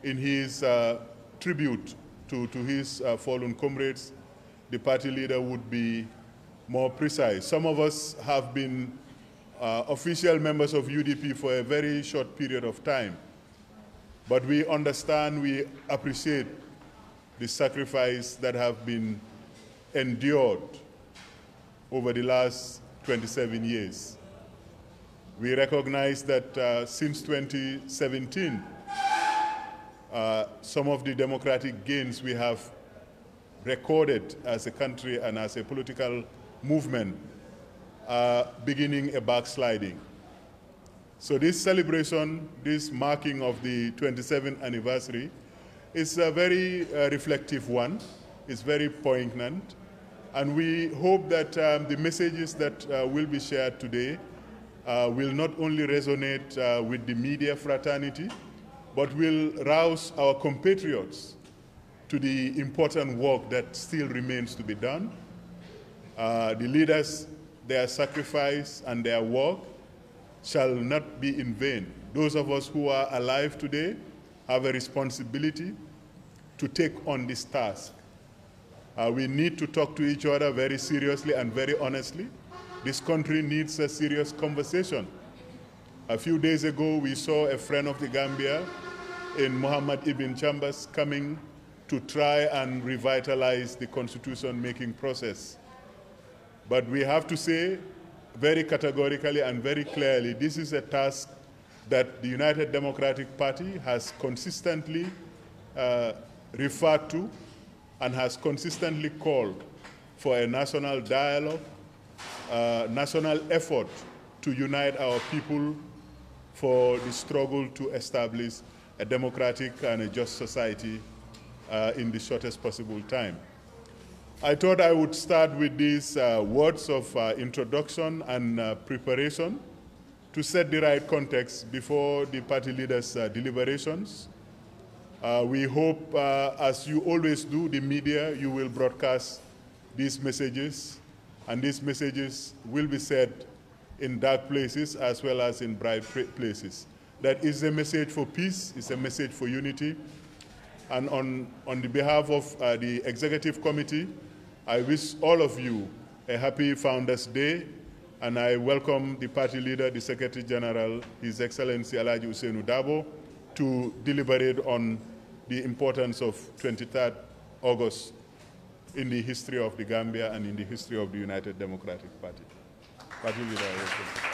in his tribute to his fallen comrades, the party leader would be more precise. Some of us have been official members of UDP for a very short period of time, but we understand, we appreciate the sacrifice that have been endured over the last 27 years. We recognize that since 2017, some of the democratic gains we have recorded as a country and as a political movement are beginning a backsliding. So this celebration, this marking of the 27th anniversary, is a very reflective one. It's very poignant. And we hope that the messages that will be shared today will not only resonate with the media fraternity, but will rouse our compatriots to the important work that still remains to be done. The leaders, their sacrifice and their work shall not be in vain. Those of us who are alive today have a responsibility to take on this task. We need to talk to each other very seriously and very honestly. This country needs a serious conversation. A few days ago, we saw a friend of the Gambia in Muhammad Ibn Chambers coming to try and revitalize the constitution-making process. But we have to say very categorically and very clearly, this is a task that the United Democratic Party has consistently referred to and has consistently called for a national dialogue, national effort to unite our people for the struggle to establish a democratic and a just society in the shortest possible time. I thought I would start with these words of introduction and preparation to set the right context before the party leaders' deliberations. We hope, as you always do, the media, you will broadcast these messages, and these messages will be said in dark places as well as in bright places. That is a message for peace, it's a message for unity. And on the behalf of the Executive Committee, I wish all of you a happy Founders Day, and I welcome the party leader, the Secretary General, His Excellency Alhaji Ousainou Darboe, to deliberate on the importance of 23rd August in the history of the Gambia and in the history of the United Democratic Party. Party leader, welcome.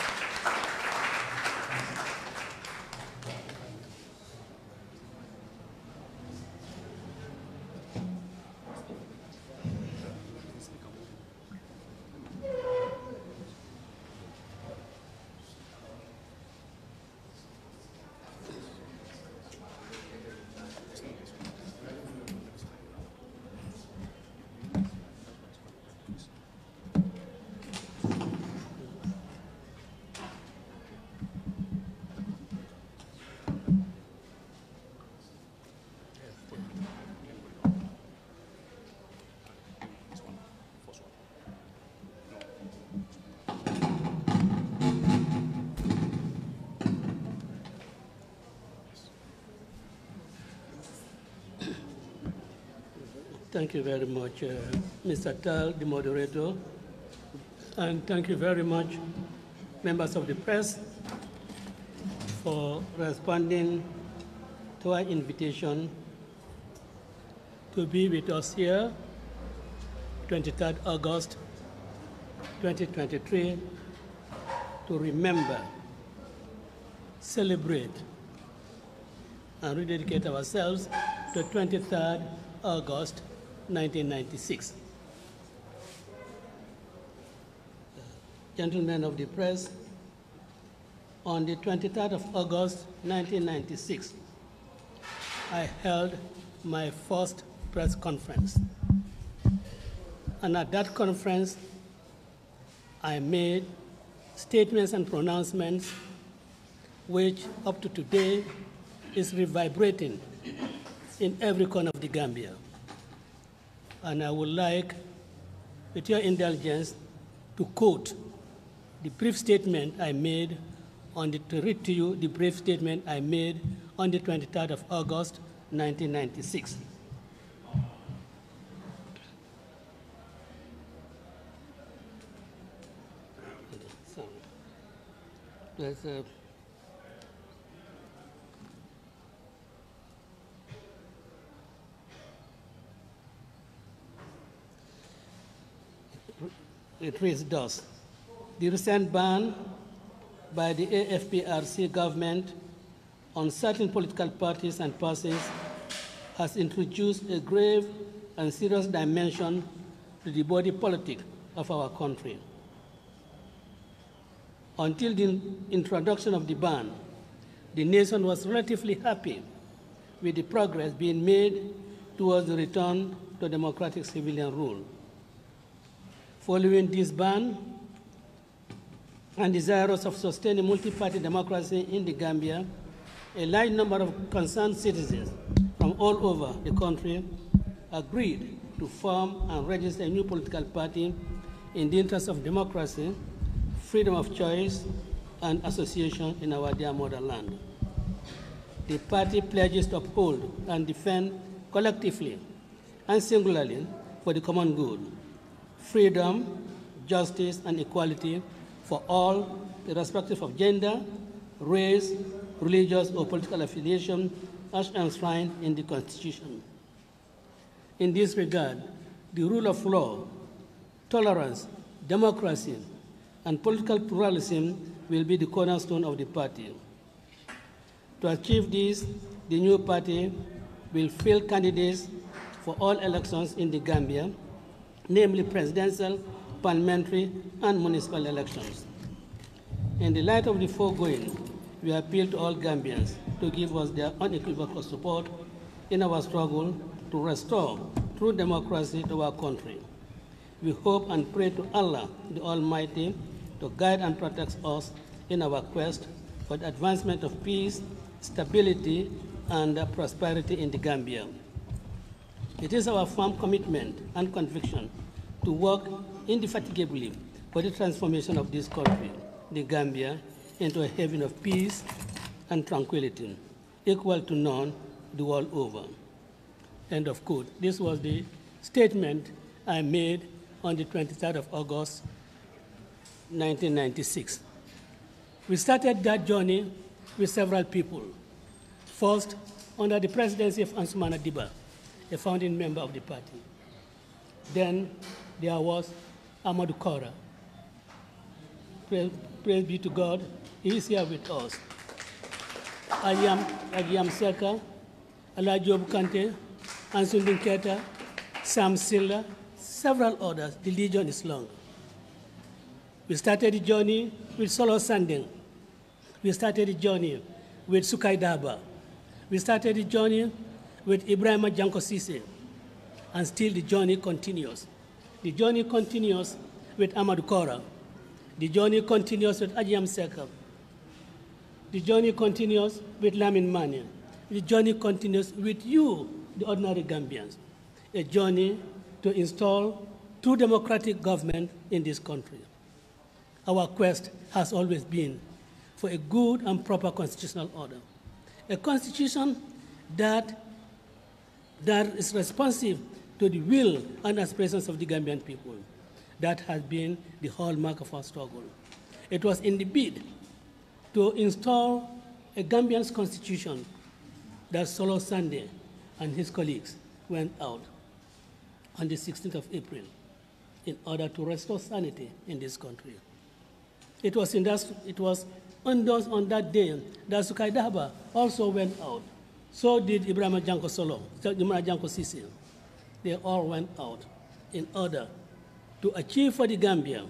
Thank you very much, Mr. Tal, the moderator. And thank you very much, members of the press, for responding to our invitation to be with us here, 23rd August 2023, to remember, celebrate, and rededicate ourselves to 23rd August 1996. Gentlemen of the press, on the 23rd of August 1996, I held my first press conference. And at that conference, I made statements and pronouncements which up to today is reverberating in every corner of the Gambia. And I would like, with your indulgence, to quote the brief statement I made to read to you the brief statement I made on the 23rd of August, 1996. It reads thus: the recent ban by the AFPRC government on certain political parties and persons has introduced a grave and serious dimension to the body politic of our country. Until the introduction of the ban, the nation was relatively happy with the progress being made towards the return to democratic civilian rule. Following this ban, and desirous of sustaining multi-party democracy in the Gambia, a large number of concerned citizens from all over the country agreed to form and register a new political party in the interest of democracy, freedom of choice, and association in our dear motherland. The party pledges to uphold and defend collectively and singularly for the common good, freedom, justice, and equality for all, irrespective of gender, race, religious, or political affiliation, as enshrined in the Constitution. In this regard, the rule of law, tolerance, democracy, and political pluralism will be the cornerstone of the party. To achieve this, the new party will field candidates for all elections in the Gambia, namely presidential, parliamentary, and municipal elections. In the light of the foregoing, we appeal to all Gambians to give us their unequivocal support in our struggle to restore true democracy to our country. We hope and pray to Allah, the Almighty, to guide and protect us in our quest for the advancement of peace, stability, and prosperity in the Gambia. It is our firm commitment and conviction to work indefatigably for the transformation of this country, the Gambia, into a haven of peace and tranquility, equal to none the world over. End of quote. This was the statement I made on the 23rd of August, 1996. We started that journey with several people. First, under the presidency of Ansumana Diba, a founding member of the party. Then there was Amadou Kora. Praise be to God, he is here with us. Agiam Seka, Alajob Kante, Ansundin Keta, Sam Silla, several others. The legion is long. We started the journey with Solo Sanding. We started the journey with Sukai Daba. We started the journey with Ibrahima Janko Sise. And still the journey continues. The journey continues with Amadou Kora. The journey continues with Agiam Seka. The journey continues with Lamin Mane. The journey continues with you, the ordinary Gambians. A journey to install true democratic government in this country. Our quest has always been for a good and proper constitutional order. A constitution that is responsive to the will and aspirations of the Gambian people. That has been the hallmark of our struggle. It was in the bid to install a Gambian constitution that Solo Sande and his colleagues went out on the 16th of April in order to restore sanity in this country. It was on that day that Sukai Daba also went out. So did Ibrahima Janko Sisi. They all went out in order to achieve for the Gambia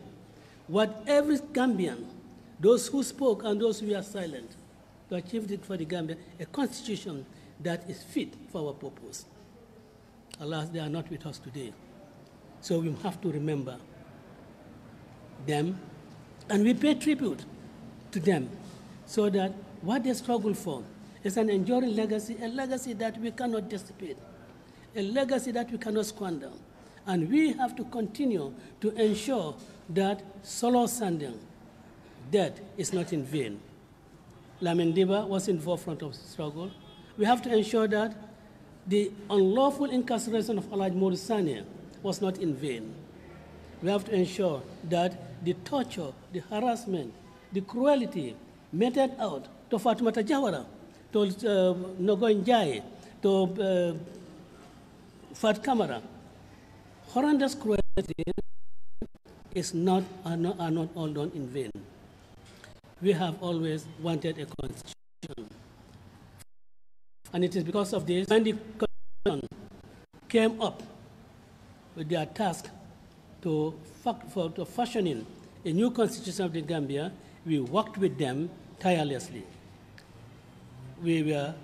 what every Gambian, those who spoke and those who were silent, to achieve it for the Gambia, a constitution that is fit for our purpose. Alas, they are not with us today. So we have to remember them, and we pay tribute to them, so that what they struggle for is an enduring legacy, a legacy that we cannot dissipate, a legacy that we cannot squander. And we have to continue to ensure that Solo Sanding death is not in vain. Lamin Diba was in the forefront of the struggle. We have to ensure that the unlawful incarceration of Alhaji Modou Sane was not in vain. We have to ensure that the torture, the harassment, the cruelty meted out to Fatoumata Jawara, to Nogoy Njai, to Fat Kamara, horrendous cruelty are not all done in vain. We have always wanted a constitution. And it is because of this, when the constitution came up with their task to fashioning a new constitution of the Gambia, we worked with them tirelessly. We were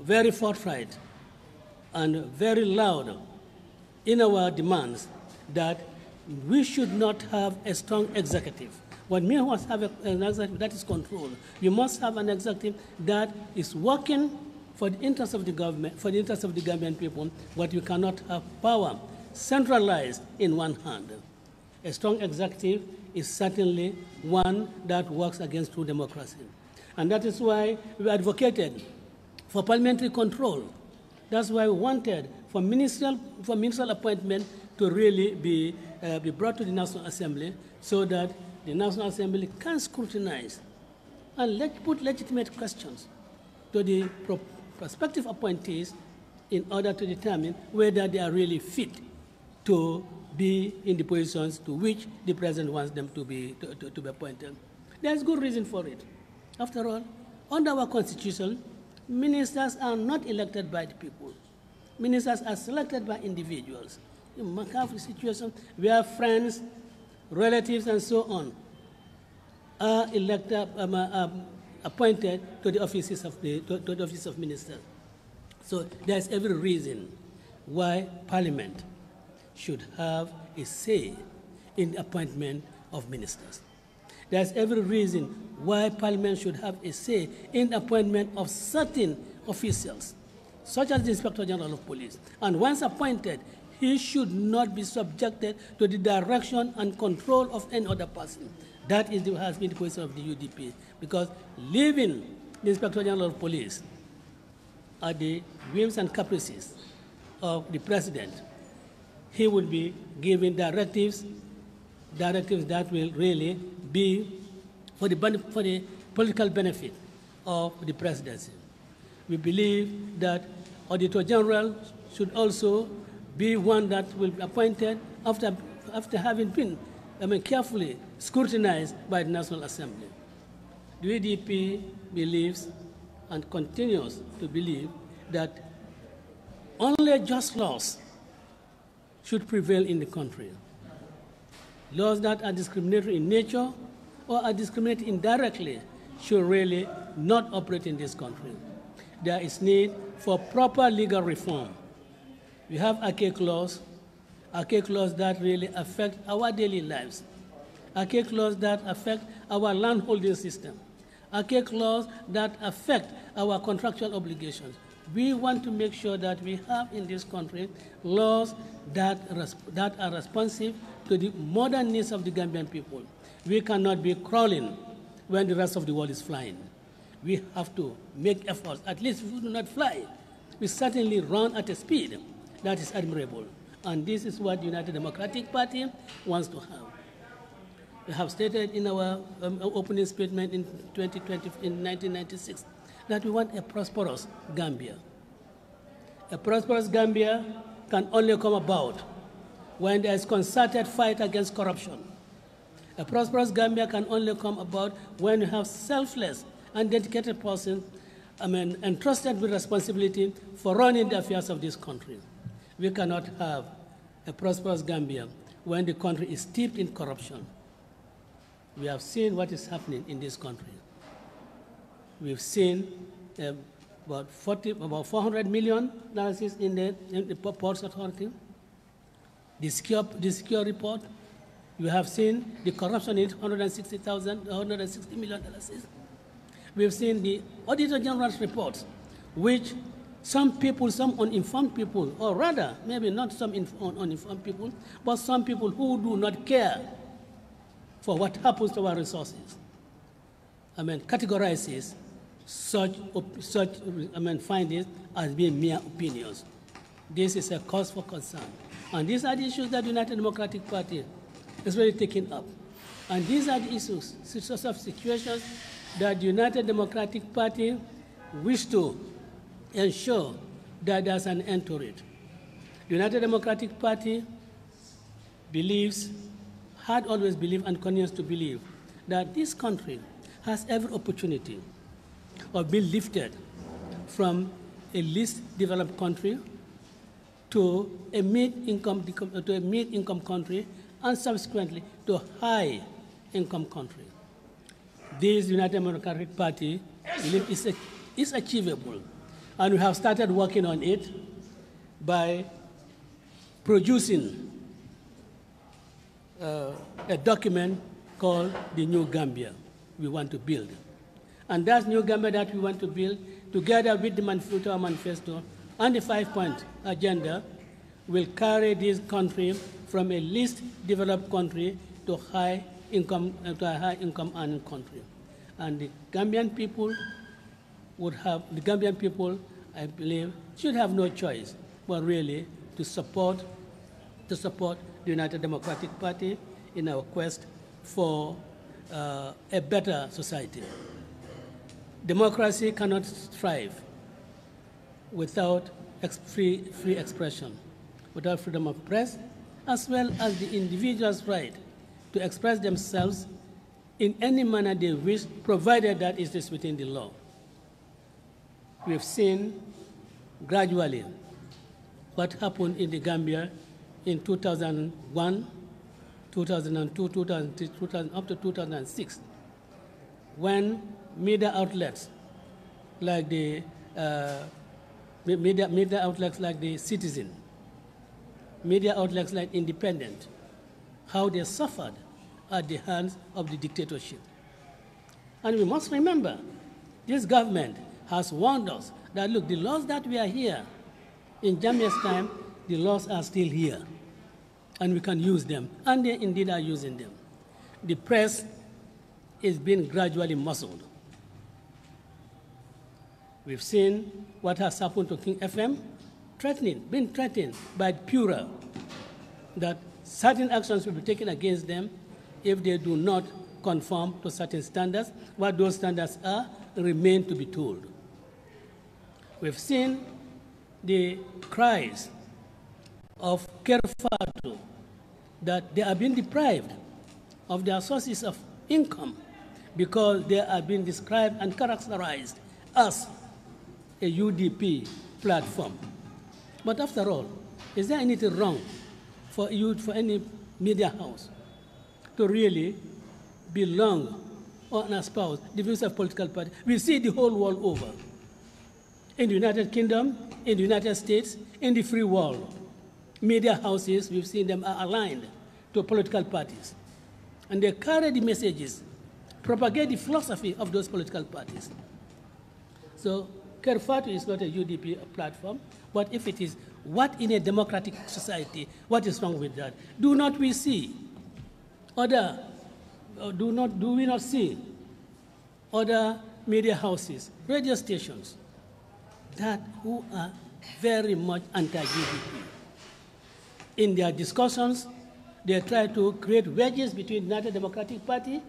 very forthright and very loud in our demands that we should not have a strong executive. What we must have an executive that is controlled. We must have an executive that is working for the interests of the government, for the interests of the Gambian people, but we cannot have power centralized in one hand. A strong executive is certainly one that works against true democracy. And that is why we advocated for parliamentary control. That's why we wanted for ministerial appointment to really be brought to the National Assembly so that the National Assembly can scrutinize and put legitimate questions to the prospective appointees in order to determine whether they are really fit to be in the positions to which the president wants them to be appointed. There's good reason for it. After all, under our constitution, ministers are not elected by the people. Ministers are selected by individuals. You might have a situation where friends, relatives, and so on are elected, appointed to the offices of to the office of ministers. So there's every reason why Parliament should have a say in the appointment of ministers. There's every reason why Parliament should have a say in the appointment of certain officials, such as the Inspector General of Police. And once appointed, he should not be subjected to the direction and control of any other person. That has been the position of the UDP, because leaving the Inspector General of Police at the whims and caprices of the President, he will be giving directives that will really be for the political benefit of the presidency. We believe that Auditor General should also be one that will be appointed after having been carefully scrutinized by the National Assembly. The UDP believes and continues to believe that only just laws should prevail in the country. Laws that are discriminatory in nature or are discriminated indirectly should really not operate in this country. There is need for proper legal reform. We have archaic laws that really affect our daily lives, archaic laws that affect our landholding system, archaic laws that affect our contractual obligations. We want to make sure that we have in this country laws that are responsive to the modern needs of the Gambian people. We cannot be crawling when the rest of the world is flying. We have to make efforts. At least if we do not fly, we certainly run at a speed that is admirable. And this is what the United Democratic Party wants to have. We have stated in our opening statement in 1996 that we want a prosperous Gambia. A prosperous Gambia can only come about when there is concerted fight against corruption. A prosperous Gambia can only come about when you have selfless and dedicated persons entrusted with responsibility for running the affairs of this country. We cannot have a prosperous Gambia when the country is steeped in corruption. We have seen what is happening in this country. We've seen about $400 million in the Ports Authority. The secure report. You have seen the corruption in $160 million. We've seen the Auditor General's reports, which some people, some uninformed people, or rather, maybe not some uninformed people, but some people who do not care for what happens to our resources, categorizes such findings as being mere opinions. This is a cause for concern. And these are the issues that the United Democratic Party is really taking up. And these are the issues, sorts of situations that the United Democratic Party wish to ensure that there's an end to it. The United Democratic Party had always believed and continues to believe that this country has every opportunity of being lifted from a least developed country to a mid-income country, and subsequently to a high-income country. This United Democratic Party believes is achievable, and we have started working on it by producing a document called the New Gambia we want to build. And that New Gambia that we want to build, together with the manifesto and the 5-point agenda, will carry this country from a least developed country to a high-income earning country. And the Gambian people I believe, should have no choice but really to support the United Democratic Party in our quest for a better society. Democracy cannot thrive without free expression, without freedom of press, as well as the individual's right to express themselves in any manner they wish, provided that it is within the law. We have seen gradually what happened in the Gambia in 2001, 2002, 2003, up to 2006, when media outlets like the Citizen, media outlets like Independent, how they suffered at the hands of the dictatorship. And we must remember, this government has warned us that, look, the laws that we are here, in Jambia's time, the laws are still here, and we can use them, and they indeed are using them. The press is being gradually muzzled. We've seen what has happened to King FM, being threatened by Pura, that certain actions will be taken against them if they do not conform to certain standards. What those standards are remain to be told. We've seen the cries of Kerfatu that they are being deprived of their sources of income because they are being described and characterized as a UDP platform. But after all, is there anything wrong for any media house to really belong or espouse the views of political parties? We see the whole world over. In the United Kingdom, in the United States, in the free world, media houses, we've seen them are aligned to political parties. And they carry the messages, propagate the philosophy of those political parties. So Kerfatu is not a UDP platform, but if it is, what in a democratic society, what is wrong with that? Do we not see other media houses, radio stations, who are very much anti-UDP? In their discussions, they try to create wedges between the United Democratic Party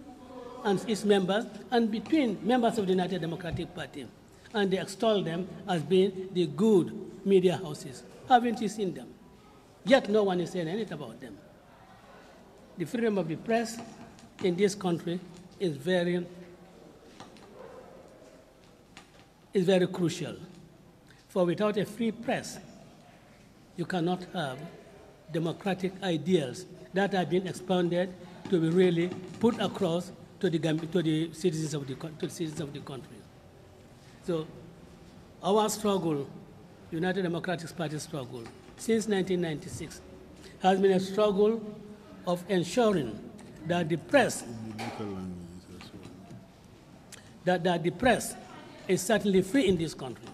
and its members, and between members of the United Democratic Party. And they extol them as being the good media houses. Haven't you seen them? Yet no one is saying anything about them. The freedom of the press in this country is very crucial. For without a free press, you cannot have democratic ideals that have been expounded to be really put across to the citizens of the country. So our struggle, United Democratic Party struggle, since 1996, has been a struggle of ensuring that the press, that the press is certainly free in this country.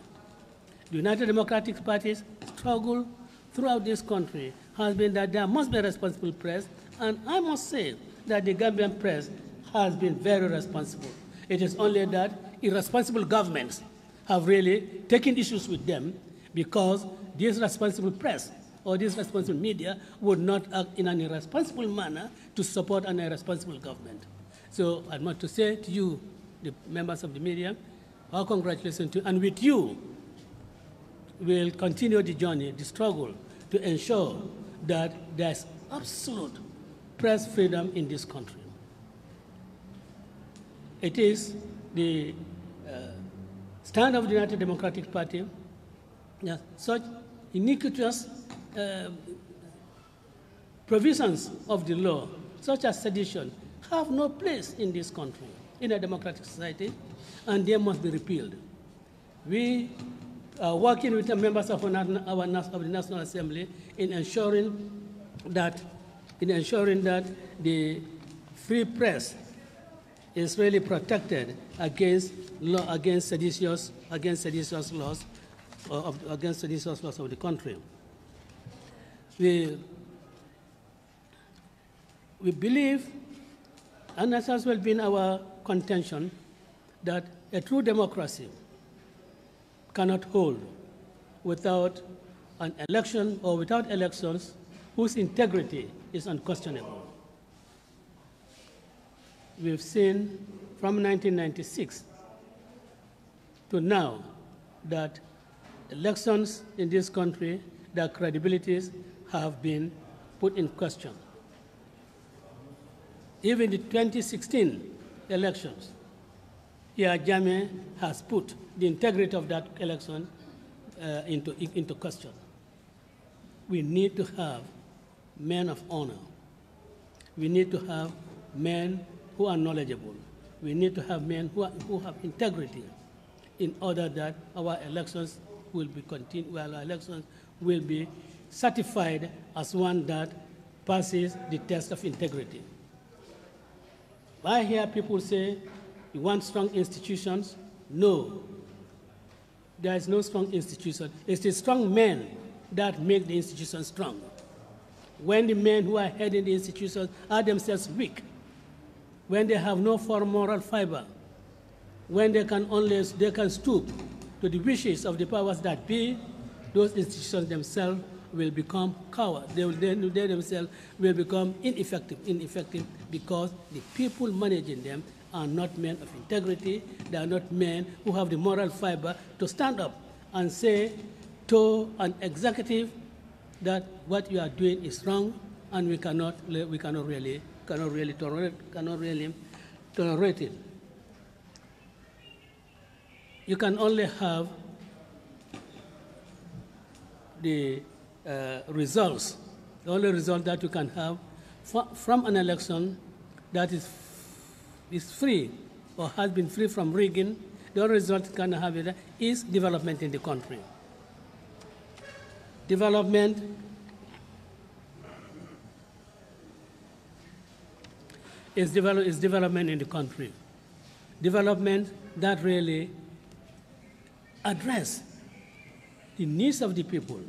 The United Democratic Party's struggle throughout this country has been that there must be a responsible press, and I must say that the Gambian press has been very responsible. It is only that irresponsible governments have really taken issues with them because this responsible press or this responsible media would not act in an irresponsible manner to support an irresponsible government. So I want to say to you, the members of the media, our congratulations to you, and with you, we'll continue the journey, the struggle, to ensure that there's absolute press freedom in this country. It is the stand of the United Democratic Party that such iniquitous provisions of the law, such as sedition, have no place in this country, in a democratic society, and they must be repealed. We are working with the members of the National Assembly in ensuring that the free press is really protected against seditious laws of the country. We believe, and that has well been our contention, that a true democracy cannot hold without an election or without elections whose integrity is unquestionable. We've seen from 1996 to now that elections in this country, their credibilities have been put in question. Even the 2016 elections, Jammeh has put the integrity of that election into question. We need to have men of honor. We need to have men who are knowledgeable. We need to have men who have integrity in order that our elections will be certified as one that passes the test of integrity. I hear people say, you want strong institutions? No. There is no strong institution. It's the strong men that make the institution strong. When the men who are heading the institutions are themselves weak, when they have no moral fiber, when they can stoop to the wishes of the powers that be, those institutions themselves will become cowards. They themselves will become ineffective because the people managing them are not men of integrity. They are not men who have the moral fiber to stand up and say to an executive that what you are doing is wrong, and we cannot really tolerate it. You can only have the results. The only result that you can have from an election that is free or has been free from rigging, the only result you can have is development in the country. Development is development in the country. Development that really address the needs of the people.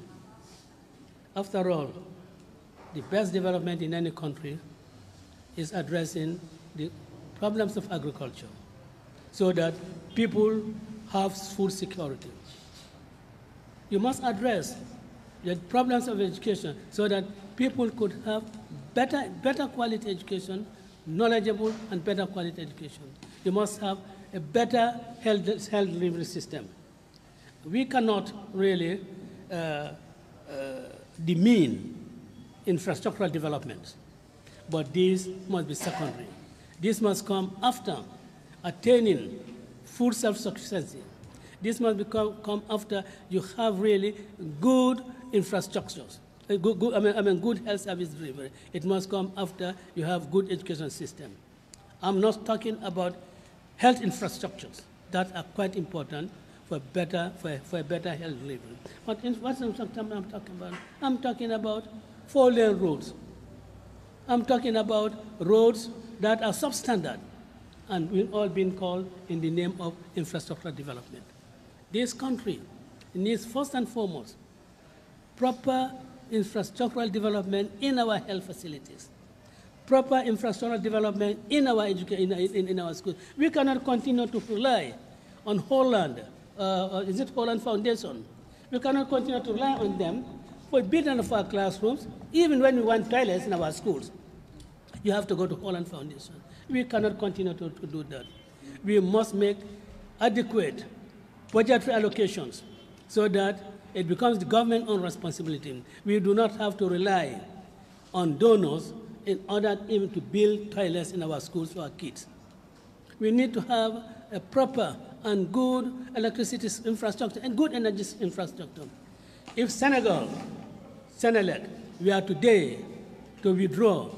After all, the best development in any country is addressing the problems of agriculture so that people have food security. You must address the problems of education so that people could have better quality education, knowledgeable and better quality education. You must have a better health delivery system. We cannot really demean infrastructural development, but these must be secondary. This must come after attaining food self-sufficiency. This must come after you have really good infrastructures, good health service delivery. It must come after you have good education system. I'm not talking about health infrastructures that are quite important for a better health delivery. But what I'm talking about? I'm talking about 4-lane roads. I'm talking about roads that are substandard and will all be called in the name of infrastructural development. This country needs first and foremost proper infrastructural development in our health facilities, proper infrastructural development in our education, in our schools. We cannot continue to rely on Holland, is it Holland Foundation? We cannot continue to rely on them for building of our classrooms, even when we want toilets in our schools. You have to go to Holland Foundation. We cannot continue to do that. We must make adequate budgetary allocations so that it becomes the government-owned responsibility. We do not have to rely on donors in order even to build toilets in our schools for our kids. We need to have a proper and good electricity infrastructure and good energy infrastructure. If Senelec, we are today to withdraw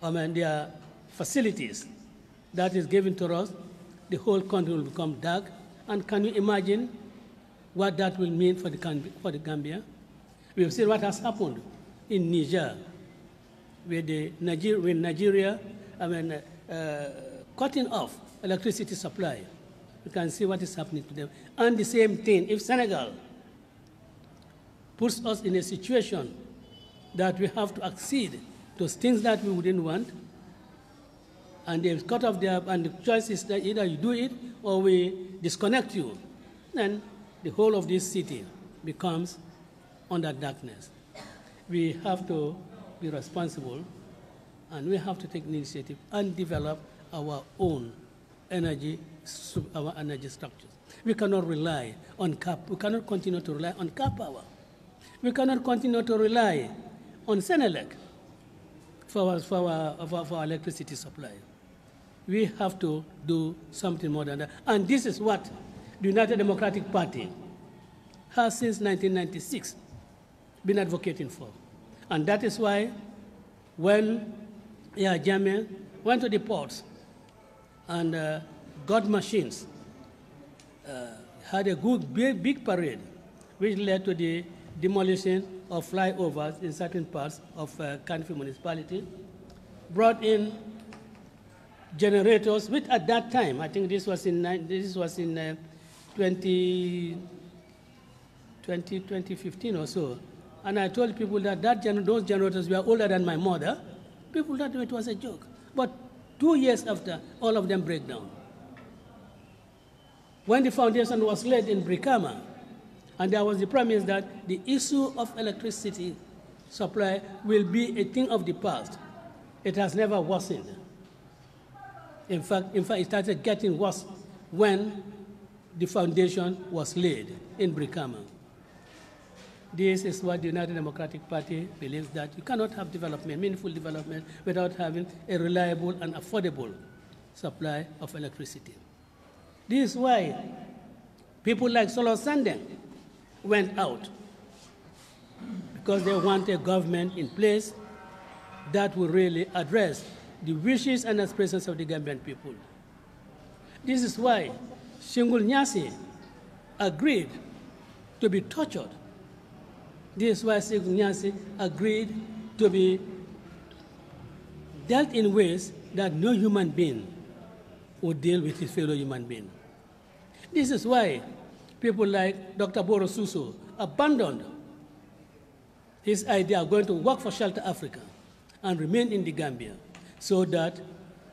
their facilities that is given to us, the whole country will become dark. And can you imagine what that will mean for the Gambia? We have seen what has happened in Niger, with Nigeria cutting off electricity supply. You can see what is happening to them. And the same thing, if Senegal puts us in a situation that we have to accede to things that we wouldn't want, and they cut off and the choice is that either you do it or we disconnect you, then the whole of this city becomes under darkness. We have to be responsible, and we have to take initiative and develop our own energy structures. We cannot rely on we cannot continue to rely on car power. We cannot continue to rely on Senelec for our electricity supply. We have to do something more than that. And this is what the United Democratic Party has since 1996 been advocating for. And that is why when Jammeh went to the ports and got machines, had a good big parade, which led to the demolition of flyovers in certain parts of Kanfi municipality, brought in generators, which at that time, I think this was in 2015 or so, and I told people that those generators were older than my mother. People thought it was a joke. But 2 years after, all of them break down. When the foundation was laid in Brikama, and there was the promise that the issue of electricity supply will be a thing of the past, it has never worsened. In fact, it started getting worse when the foundation was laid in Brikama. This is what the United Democratic Party believes, that you cannot have development, meaningful development, without having a reliable and affordable supply of electricity. This is why people like Solo Sandeng went out, because they want a government in place that will really address the wishes and aspirations of the Gambian people. This is why Shingul Nyasi agreed to be tortured. This is why Shingul Nyasi agreed to be dealt in ways that no human being would deal with his fellow human being. This is why people like Dr. Boro Suso abandoned his idea of going to work for Shelter Africa and remain in the Gambia, so that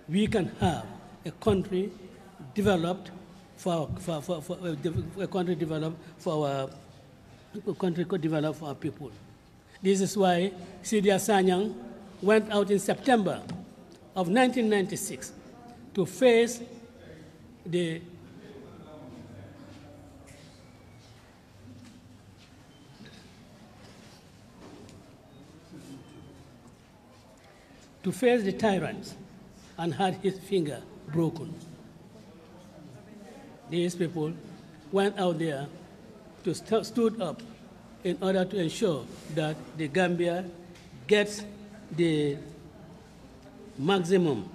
we can have a country developed for our people. This is why Sidia Sanyang went out in September of 1996 to face the tyrants and had his finger broken. These people went out there to stood up in order to ensure that the Gambia gets the maximum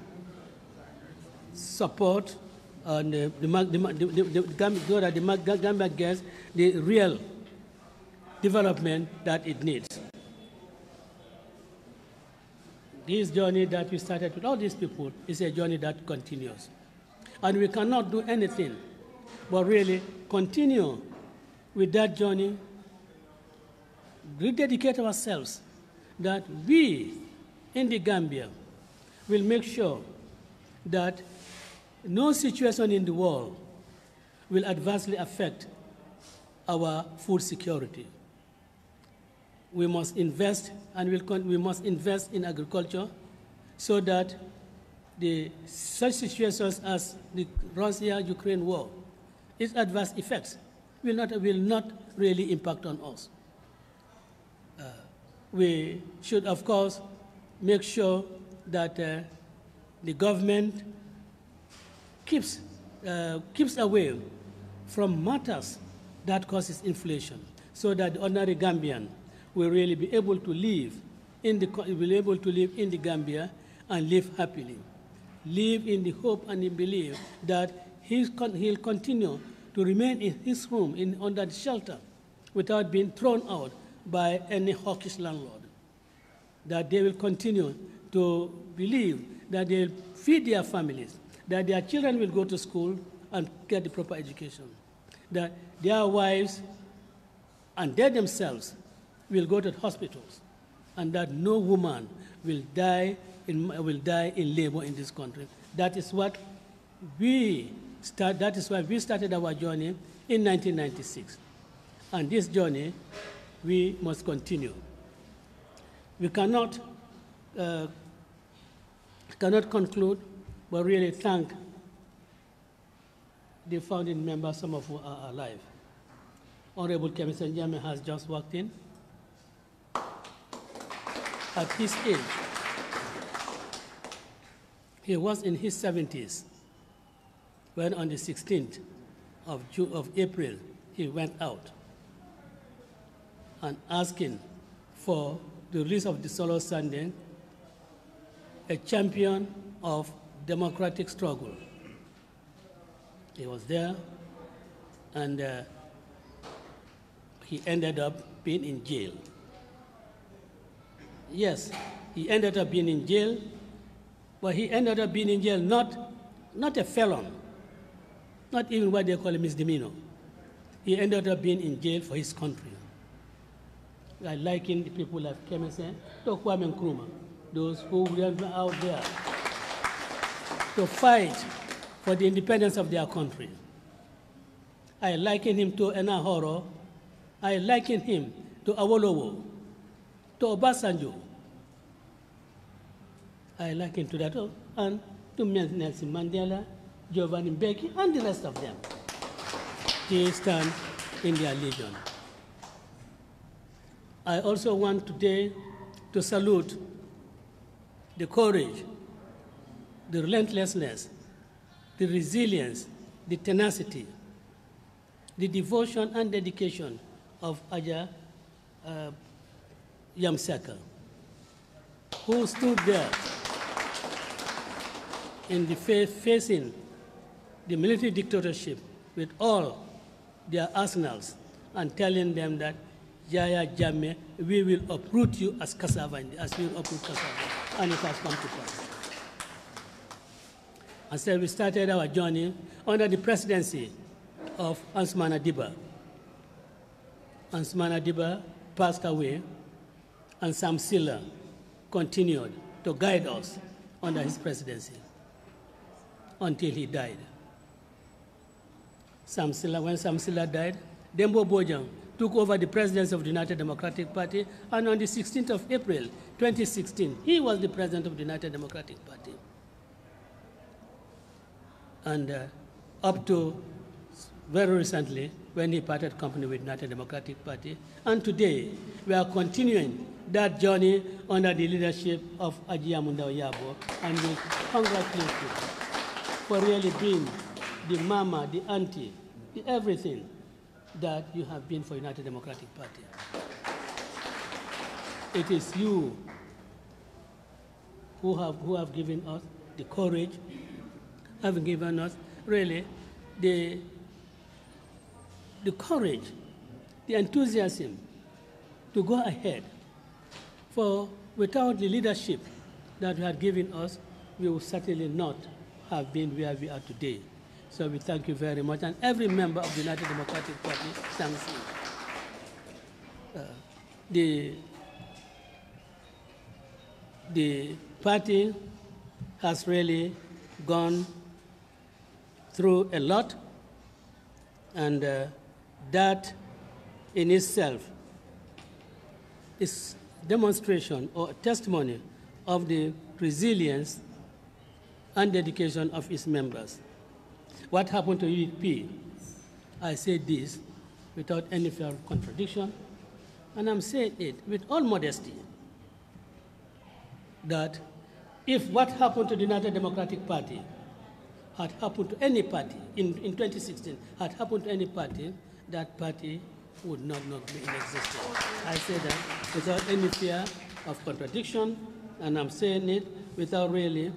support and the Gambia gets the real development that it needs. This journey that we started with all these people is a journey that continues. And we cannot do anything but really continue with that journey, rededicate ourselves that we in the Gambia will make sure that no situation in the world will adversely affect our food security. We must invest, and we must invest in agriculture so that such situations as the Russia-Ukraine war, its adverse effects will not really impact on us. We should, of course, make sure that the government keeps away from matters that causes inflation, so that the ordinary Gambian will really be able to live in the Gambia and live happily, live in the hope and the belief that he'll continue to remain in his room under the shelter without being thrown out by any hawkish landlord, that they will continue to believe that they'll feed their families, that their children will go to school and get the proper education, that their wives and they themselves will go to hospitals, and that no woman will die in labor in this country. That is why we started our journey in 1996. And this journey, we must continue. We cannot conclude, but really thank the founding members, some of who are alive. Honorable Kemison Jame has just walked in. At his age, he was in his 70s when on the 16th of April, he went out and asking for the release of the Solo Sunday, a champion of democratic struggle. He was there, and he ended up being in jail. Yes, he ended up being in jail, but he ended up being in jail not a felon, not even what they call a misdemeanor. He ended up being in jail for his country. I liken the people like Kemese to Kwame Nkrumah, those who were out there to fight for the independence of their country. I liken him to Enahoro. I liken him to Awolowo, to Obasanjo. I liken to that, and to Nelson Mandela, Giovanni Mbeki, and the rest of them. They stand in their legion. I also want today to salute the courage, the relentlessness, the resilience, the tenacity, the devotion and dedication of Aja Yamseka, who stood there in the facing the military dictatorship with all their arsenals and telling them that Yaya Jammeh, we will uproot you as cassava, as we will uproot cassava, and it has come to pass. And so we started our journey under the presidency of Ansman Adiba. Ansman Adiba passed away, and Sam Silla continued to guide us under his presidency until he died. When Sam Silla died, Dembo Bojang took over the presidency of the United Democratic Party, and on the 16th of April, 2016, he was the president of the United Democratic Party. And up to very recently, when he parted company with United Democratic Party. And today, we are continuing that journey under the leadership of Ajia Mundao Yabo, and we congratulate you for really being the mama, the auntie, the everything that you have been for United Democratic Party. It is you who have given us the courage, have given us really the courage, the enthusiasm to go ahead. For without the leadership that you had given us, we would certainly not have been where we are today. So we thank you very much, and every member of the United Democratic Party thanks you. The party has really gone through a lot, and that in itself is demonstration or testimony of the resilience and dedication of its members. What happened to UDP? I say this without any fear of contradiction, and I'm saying it with all modesty, that if what happened to the United Democratic Party had happened to any party in 2016, had happened to any party, that party would not be in existence. I say that without any fear of contradiction, and I'm saying it without really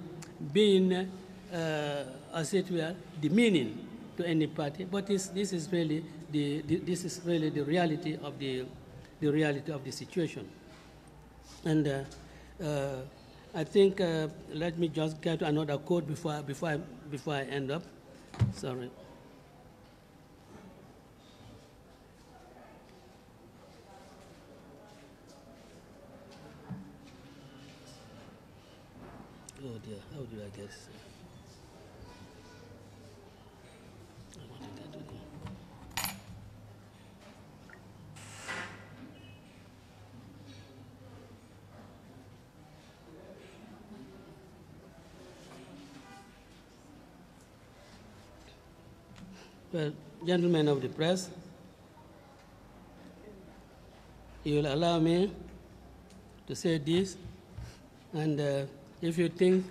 being, as it were, demeaning to any party. But this is really the reality of the situation. And I think let me just get to another quote before I end up. Sorry. Oh dear, how do I get this? I wanted that to go. Well, gentlemen of the press, you will allow me to say this, and if you think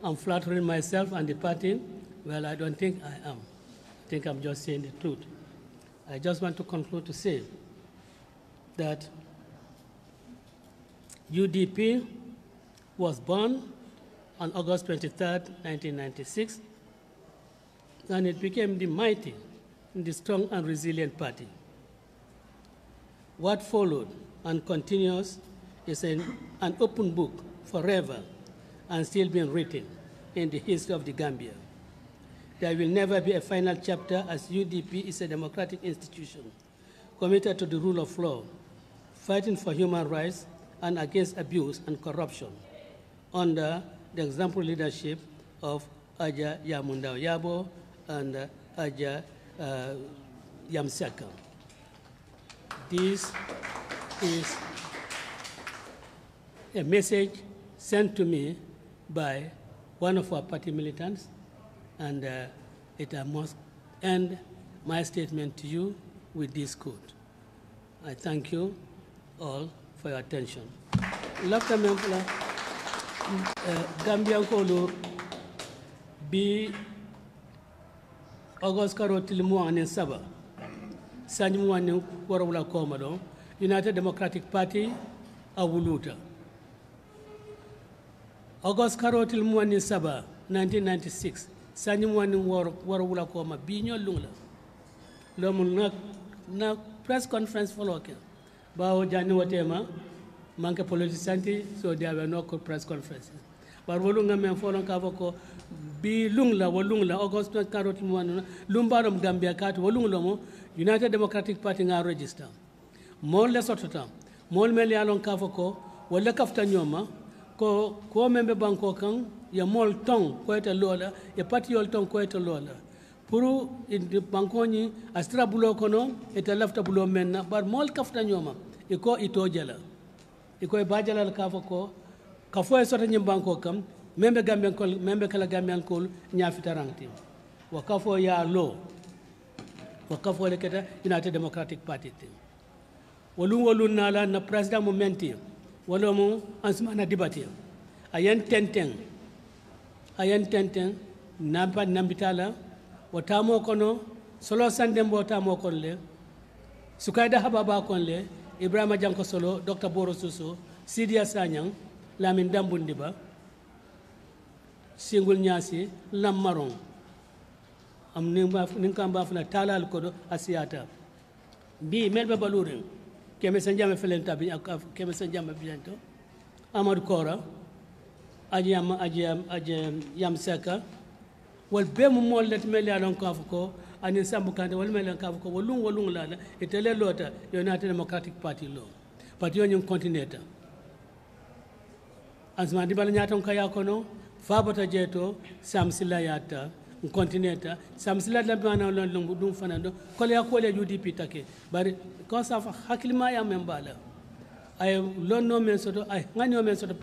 I'm flattering myself and the party, well, I don't think I am. I think I'm just saying the truth. I just want to conclude to say that UDP was born on August 23rd, 1996, and it became the mighty, the strong and resilient party. What followed and continues is an open book forever and still being written in the history of the Gambia. There will never be a final chapter, as UDP is a democratic institution committed to the rule of law, fighting for human rights and against abuse and corruption under the exemplary leadership of Aja Yamundao Yabo and Aja Yamseka. This is a message sent to me by one of our party militants, and I must end my statement to you with this quote. I thank you all for your attention. Lafta membla Gambia ko bi August karotil mo anen saba sanyi mo anen warawla koma do United Democratic Party awuluta August karotil mo anen saba 1996 sanyi mo anen warawla koma bi nyolungla lomun na press conference follow ke bawo jani wotema manke politicianti, so there were no press conferences. But wolunga men folon ka ko bi lungla August karot mo lumbarom Gambia kat wolunglo mo United Democratic Party nga register. Mol le sotota mol mel yalon ka ko wala kafta nyoma ko membe banko kan ya mol tong ko eta lola ya parti yol tong ko eta lola pour in banko ni astra bulo kono eta lafta bulo menna bar mol kafta nyoma e ko ito jala ikoy bajalal kafo ko kafo e sota nyim banko kam membe kala gambian kol nyafita rangti wa kafo ya lo wa kafo le keta United Democratic Party tin wolu nala na president momenti wala mo ansmana dibati ayen tenten namba nambitala watamo kono solo sandembo tamo konle sukaida hababa konle Ibrahima Janko Solo, Dr. Boro Suso, Sidia Sanyang, Lamin Dambundiba, Singul Nyasi, Lam Marong. Am ninkamba funa tala alkodo asiata. Bi melba balurin. Keme sanjama felenta bi keme sanjama biento. Amad Kora, Ajam Yamseka. Wal bemu mol let meli alon kafuko anin sambukande wal meli kafuko walung la itele lota United Democratic Party lo parti yo nyum contineta asma di bal nyaton kaya kono fabata jeto samsila yata continenta samsila la bana lon dum fanando ko le ko le UDP take bari ko sa hakilima ya membala ay lonno men soto ay ngani men soto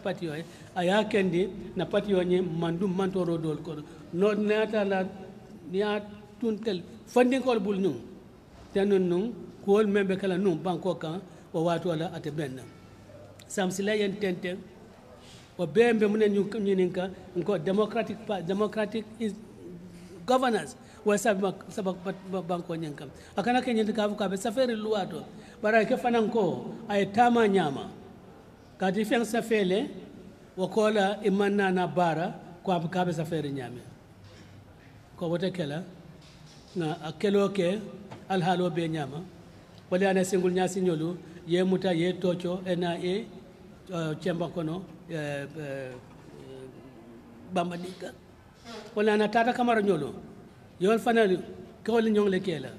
pati yo ay akendi na pati yo ni mandum mantoro dol ko no nata la ya tuntel funding ko bul num tanun num ko membe kala num banko kan o wato la ate benna samsila yen tenten o bembe mun nyuninka ko democratic governance wa sabak banko nyankam akana ke nyinta ka be safari luwato bara ke fananko ay tama nyama ka difen safele wa kola imanna na bara ko ka be safari nyame ko wote kala na akelo ke alhalo be nyama wala ana singul nyasi nyolu ye muta ye tocho na e chemba kono bambadika wala na tata kamara nyolo yol fanal ko le nyong le kela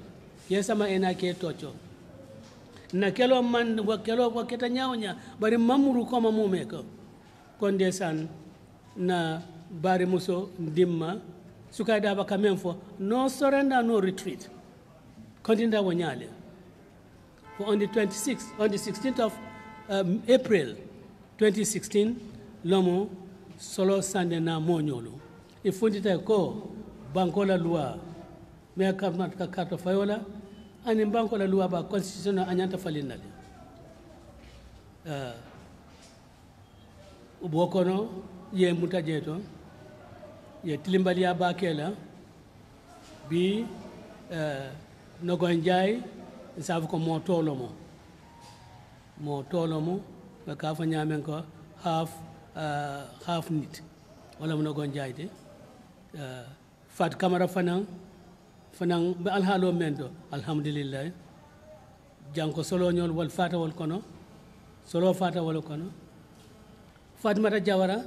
ye sama ena ke tocho na kelo man wa kelo ko keta nyawnya bari mamuru ko mamume ko konde san na bari muso dimma suka da ba kamen fo no surrender no retreat kontinda wonyale for on the 16th of April 2016 lomo solo sande na monyolo ifundita ko banko la loi me ka karto fayola ani banko la loi ba constitution anyanta falinale ubokono ye mutajeto ye tilimbali abakela bi nogonjay sabu ko mo tolomo be ka fa nyamen ko half nit wala mo gonjayde fat camara fanan be alhalo mendo alhamdulillah janko solo nyol wal fata wal kono solo fata wal kono fatmata jawara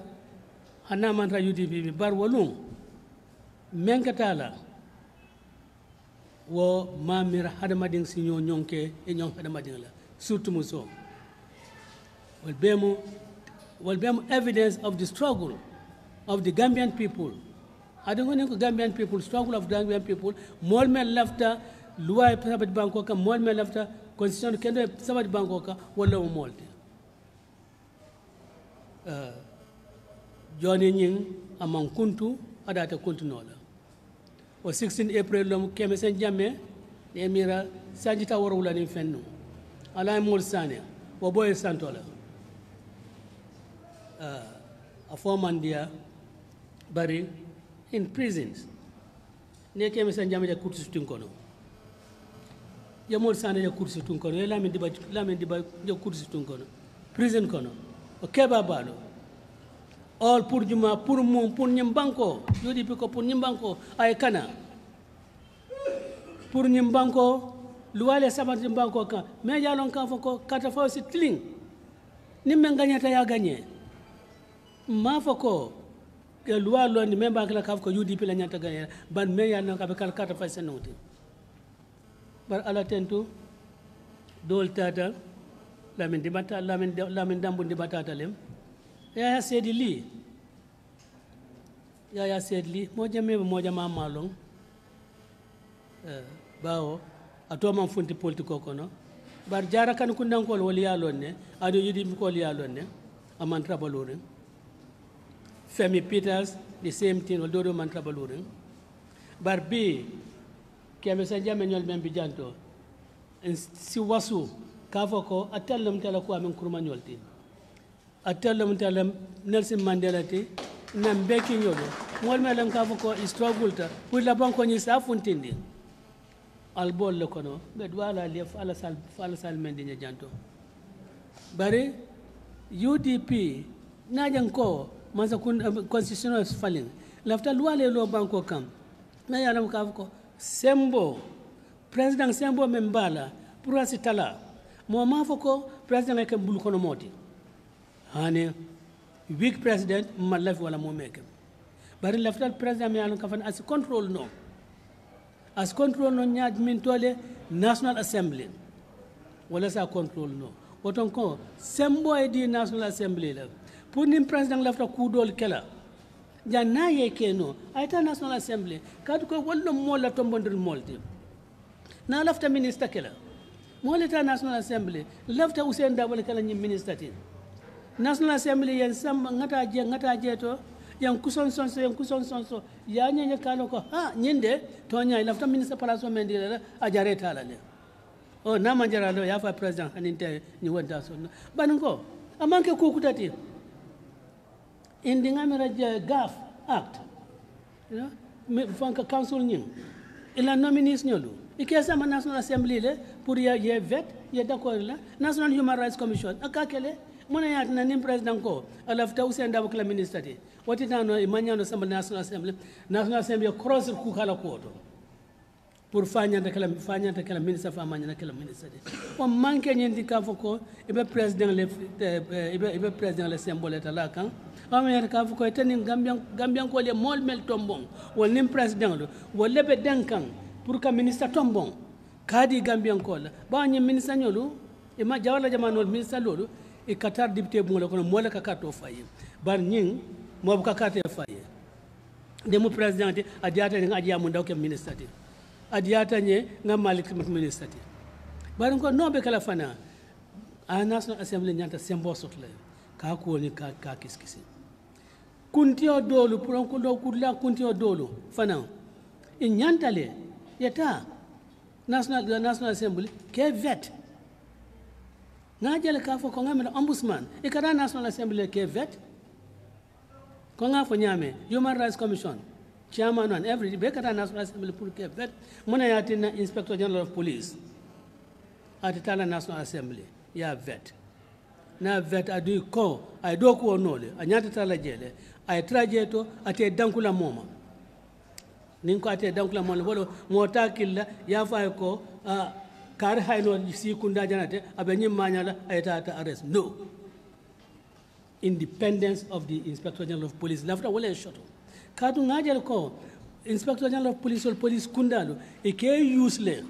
hanna man ra UDP bi bar walum menkatala wo mamir hadamading sinyo nyonke e nyong hadamading la surtout muso will be evidence of the struggle of the Gambian people. I don't know Gambian people, struggle of Gambian people. More men left loi sabat bankoka, more men left constitution kendo sabat bankoka wala umolde. Johnny Nying among kuntu adata kuntu nola. O 16 April lom kemesen jamme emira sanjita warula ni fennu. Ala mol sane wo boy santola. A former dia bari in prisons ne keme san jamaja kursi tunkono yamol sane ya kursi tunkono lamin diba ya kursi tunkono prison kono o keba balo all pour juma pour mum pour nyimbanko UDP ko pour nyimbanko ay kana pour nyimbanko luwale sabat nyimbanko ka me yalon ka fako kata fa si tling nimme ganyata ya gagné ma fako ke loi lo ni memba kala kaf ko UDP la nyanta gagné ban me yalon ka be kala kata fa senoti bar ala tentu dol tata lamin dibata lamin dambu dibata talem ya sedi li ya sedi li mo jama malong bawo atoma funti politiko kono bar jara kan kundan ko wali yalonne ado yidi ko yalonne aman trabalore Femi Peters the same thing do man trabalore bar bi keme sa jame nyol men bi janto si wasu kafoko atallum tala ko amen kurma nyolti atallum tala Nelson Mandela te nam beki nyolo mol melam kafoko struggle ta pour la banko ni sa funtindi albol le kono be wala lef ala sal mendi nya janto bare UDP najan ko manza constitutional falling lafta luale lo banko kam na yalam kafoko sembo president sembo membala pour asitala mo ma foko president ke bul kono moti hane weak president malaf wala mo meke bari laftal president me alon kafan as control no nyaaj min tole national assembly wala sa control no woton ko sembo e di national assembly la pour nim president lafta ku dol kala janna ye keno ayta National Assembly kadu ko wollo mola tombondir molti na lafta minister kala molita National Assembly lafta Usain Dabole kala ni minister tin National Assembly yen sam ngata je to yang kuson sonso ya nyanya kalo ko ha nyinde to nya lafta minister palaso mendira a jareta la le o na manjara lo ya fa president aninte ni wonda so banko amanke ko kutati indi ngamira GAF Act you know fanka council nyin ila nominees nyolu ikesa ma National Assembly le pour ye vet ye d'accord la National Human Rights Commission akakele mona yat na nim president ko alafta Usain Dabole kala minister ti wati tano imanyano sama National Assembly cross ku kala ko to pour fanyanta kala minister fa manyana kala minister ti o manke nyendi ka foko ibe president le symbole ta la kan o me ka foko tani gambian ko le mol mel tombon wol nim president lo wol lebe dankan pour ka minister tombon kadi gambian ko la ba nyi minister nyolu e ma jawala jamanol minister lolu e katar député bu ngol ko mo la ka kato fayi bar nyin mo bu ka kate fayi de mo president adiata nga adiya mu ndaw ke minister ti adiata nye nga malik minister ti bar ko no be kala fana a National Assembly nyanta sembo sotle ka ko ni ka kiskisi kuntio dolu pour ko do kudla kuntio dolu fana e nyantale yeta National Assembly ke vet nga jele ka fo ko ngamela ombudsman e kada National Assembly ke vet ko nga fo nyame Human Rights Commission chairman on every be kada National Assembly pour ke vet mona yatina Inspector General of Police atitala National Assembly ya vet na vet adu ko ay do ko nole anyata tala jele ay trajeto ate dankula moma nin ko ate dankula moma wolo mota killa ya fa ko kar hayno si kunda janate abenyi manyala ayta arrest no independence of the Inspector General of Police lafta wala shoto kadu ngajel ko Inspector General of Police or police kundalo e ke useless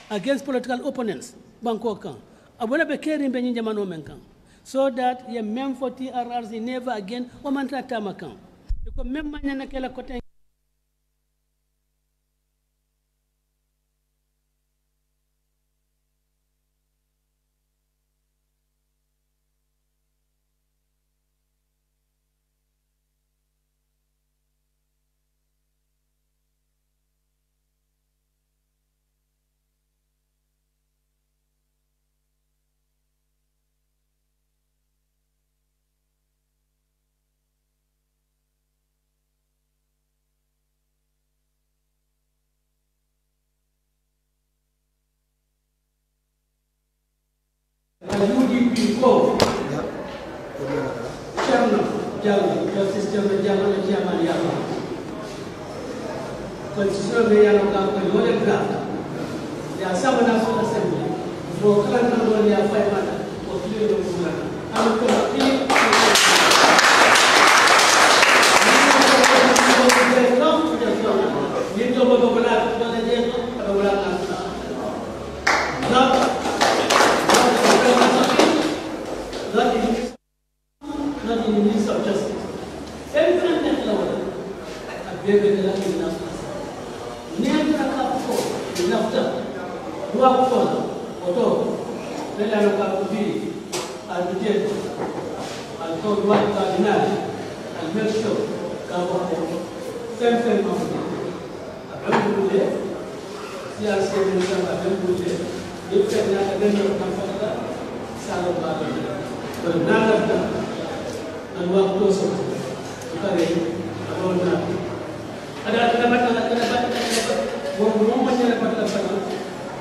against political opponents banko kan abola be keri be nyinja mano men kan so that ye mem 40 RRs never again o man trata makan ko mem manyana kala kote UDP ko chairman justice chairman ya constitution be ya ka ko yole draft ya sama National Assembly for kan ko ya fa mana ko clear ko mana am ko ni to ba ba la ko na je ko ba la not in the Ministry of Justice. Every time that law, I beg the land in the never a cup for the laughter, walk for, or then I look up to be, I'll be dead. I'll go to what cardinal and make sure cover same of it. I don't do that. See, I say, I don't do that. If I'm not a member of comfort, Salad Baba. But none of them. And work closer to carry about that. Ada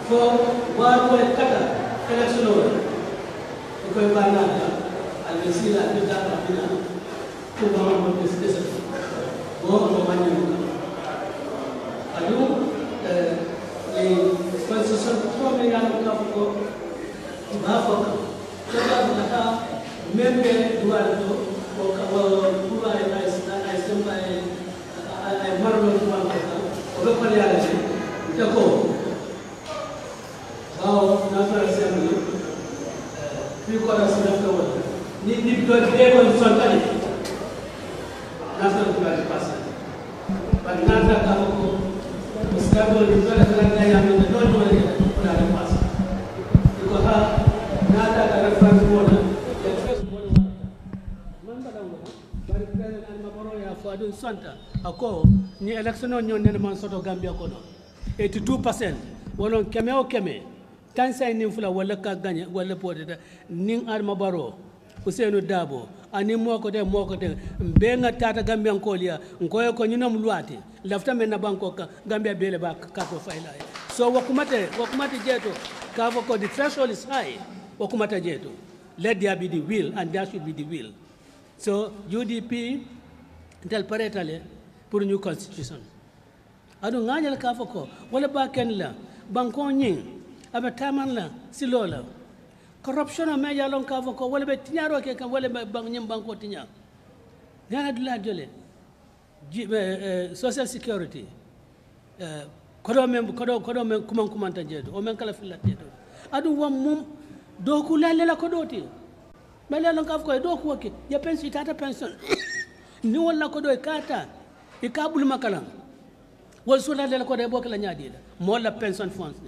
for one way cutter, election over. Because by now, I will see that with that to one of this decision. Go for one. I do the constitution for me and for Africa. So that member do I marvel to one local reality. How National Assembly, 3/4 of the world, need to be able to National nata kamo muskabo ni zola kala ya no no no na na pas ko ha nata ka reference wala first wala man ba dawo bari president al mabaro ya fadu santa ako ni election on nyon ne man soto Gambia ko do 82% wolon keme o keme tan say nim fula wala ka gagné wala podeta ning al mabaro Usenu Dabo ani moko de benga tata Gambian kolia ngoyo ko nyinam luati lafta men na banko ka Gambia bele ba ka ko faila so wakumate jeto ka ko the threshold is high wakumata jeto let there be the will and there should be the will so UDP tel paretale pour new constitution adu nganyal ka ko wala ba ken la banko nyin aba taman la silola corruption o meja lon ka ko wala be tinyaro ke kan wala be bang nyim banko tinya gana dula jole social security kodo men kuman ta jedo o men kala filat jedo adu wam mum do ku la ko doti mele lon ka ko do ku ke ya pension tata pension ni wala ko do kata e kabul makalam wal sula la ko de bokala nyaadi la mo la pension funds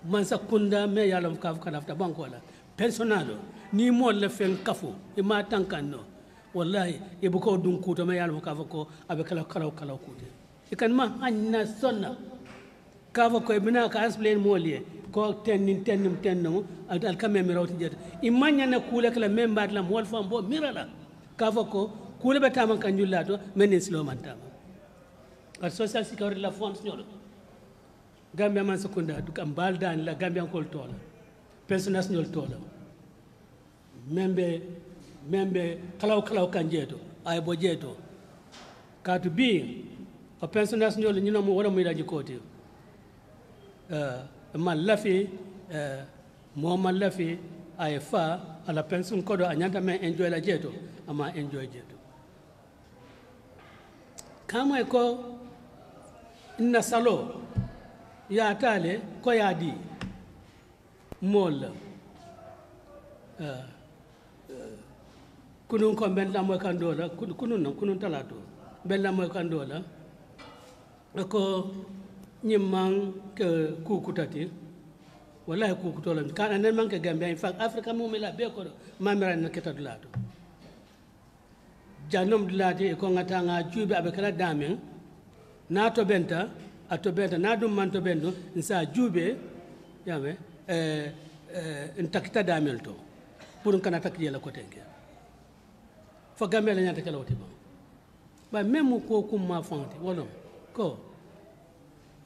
man sakunda me yalam kaf kanafta banko la pensionado ni mo le fen kafu e ma tankano wallahi e buko dun kuto me yalam kaf ko abe kala kuto e kan ma anna sonna kaf ko e bina ka explain mo liye ko tennim al kamé mi rawti jet e manya na kula kala membat la mol fam bo mirala kaf ko kula be taman kan jullato men silo man tama al social security la funds nyolo Gambia man sekunda du kam baldan la Gambia kol tola pensioners nyol tola membe kalaw kanjeto ay bo jeto katu bi o pensioners nyol nyino mo wala mo daji koti man lafi mo man lafi ay fa ala pension kodo anyanta men enjoy la jeto ama enjoy jeto kama ko inna salo ya tale ko ya di mol kunun ko ben la mo kan dola kunun talato ben la mo kan dola ko nyimman ke kukutati wallahi kukutola kana ne manke Gambia in fact Africa mo mela be ko mamira na keta dulato janom dulati ko ngata nga juube abe kala damen na to benta atobenta na dum man to bendo nsa jube yame ntakita damelto pour kana takje la ko tenke fo Gambia la nyanta kala wote ba même ko kum ma fonti wala ko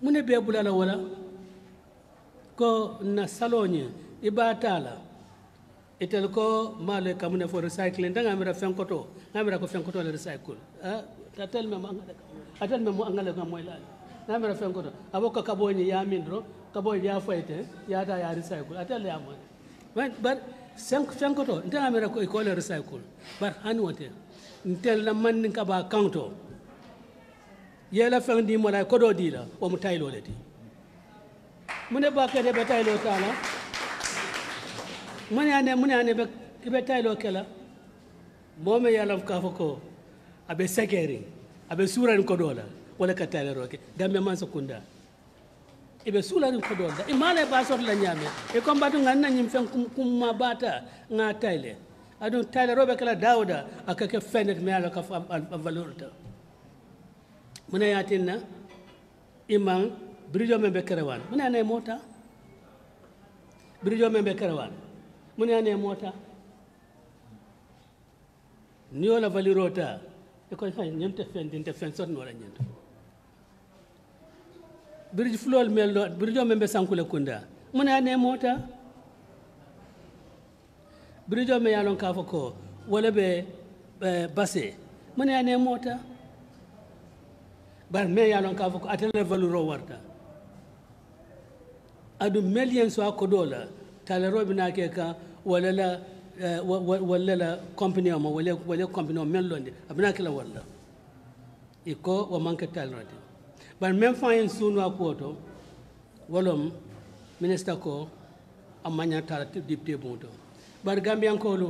mune be bulala wala ko na salonye ibatala etel ko male kamune for recycling danga mira fenkoto ngamira ko fenkoto le recycle tatel me atel me mo angale ko moy la namira fenkoto aboko kaboni ya mindro kaboni ya fayte ya ta ya recycle atel ya mo but fenkoto ndamira ko le recycle but han wote ntel la man ka ba kanto yela fendi mo la ko do dila o mu taylo leti mune ba kede be taylo tala mune be taylo kala mome yalam ka fako abe sekeri abe suran ko dola wala ka taylo roke Gambia man sakunda ibe sulan ko dola e mala ba sot la nyame e ko mbatu nganna nyim fen kum ma bata nga tayle adu tayle robe kala dawda akake fenet me ala ka valorta mune yatinna imam birijo membe kerewan mune ane mota birijo membe kerewan mune ane mota niyo la valirota e ko hay nyemte fen sot no la nyento birijo flol mello birijo membe sankule kunda mune ane mota birijo me yalon ka fako wala be basse mune ane mota bar me yalon ka fako atele valuro warta adu million so ko dola tale robi na ke ka wala la company o wala company o mellonde abna kala wala iko wa manke talrati bar même fayen sunwa ko to wolom minister ko amanya tala dipte bonto bar Gambian ko lu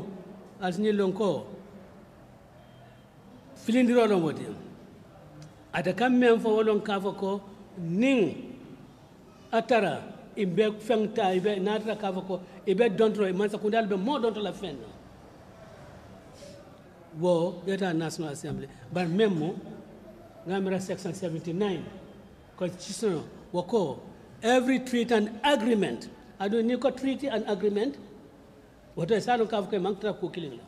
asni lon ko filindiro lo wodi ada kam men fo wolon ka fo ko ning atara ibe fengta ibe natra ka fo ko ibe dontro man sa kundal be mo donto la fen wo data National Assembly but memo ngamira section 79 constitution wako every treaty and agreement adu ni ko treaty and agreement woto salo ka ko mantra ko kilin la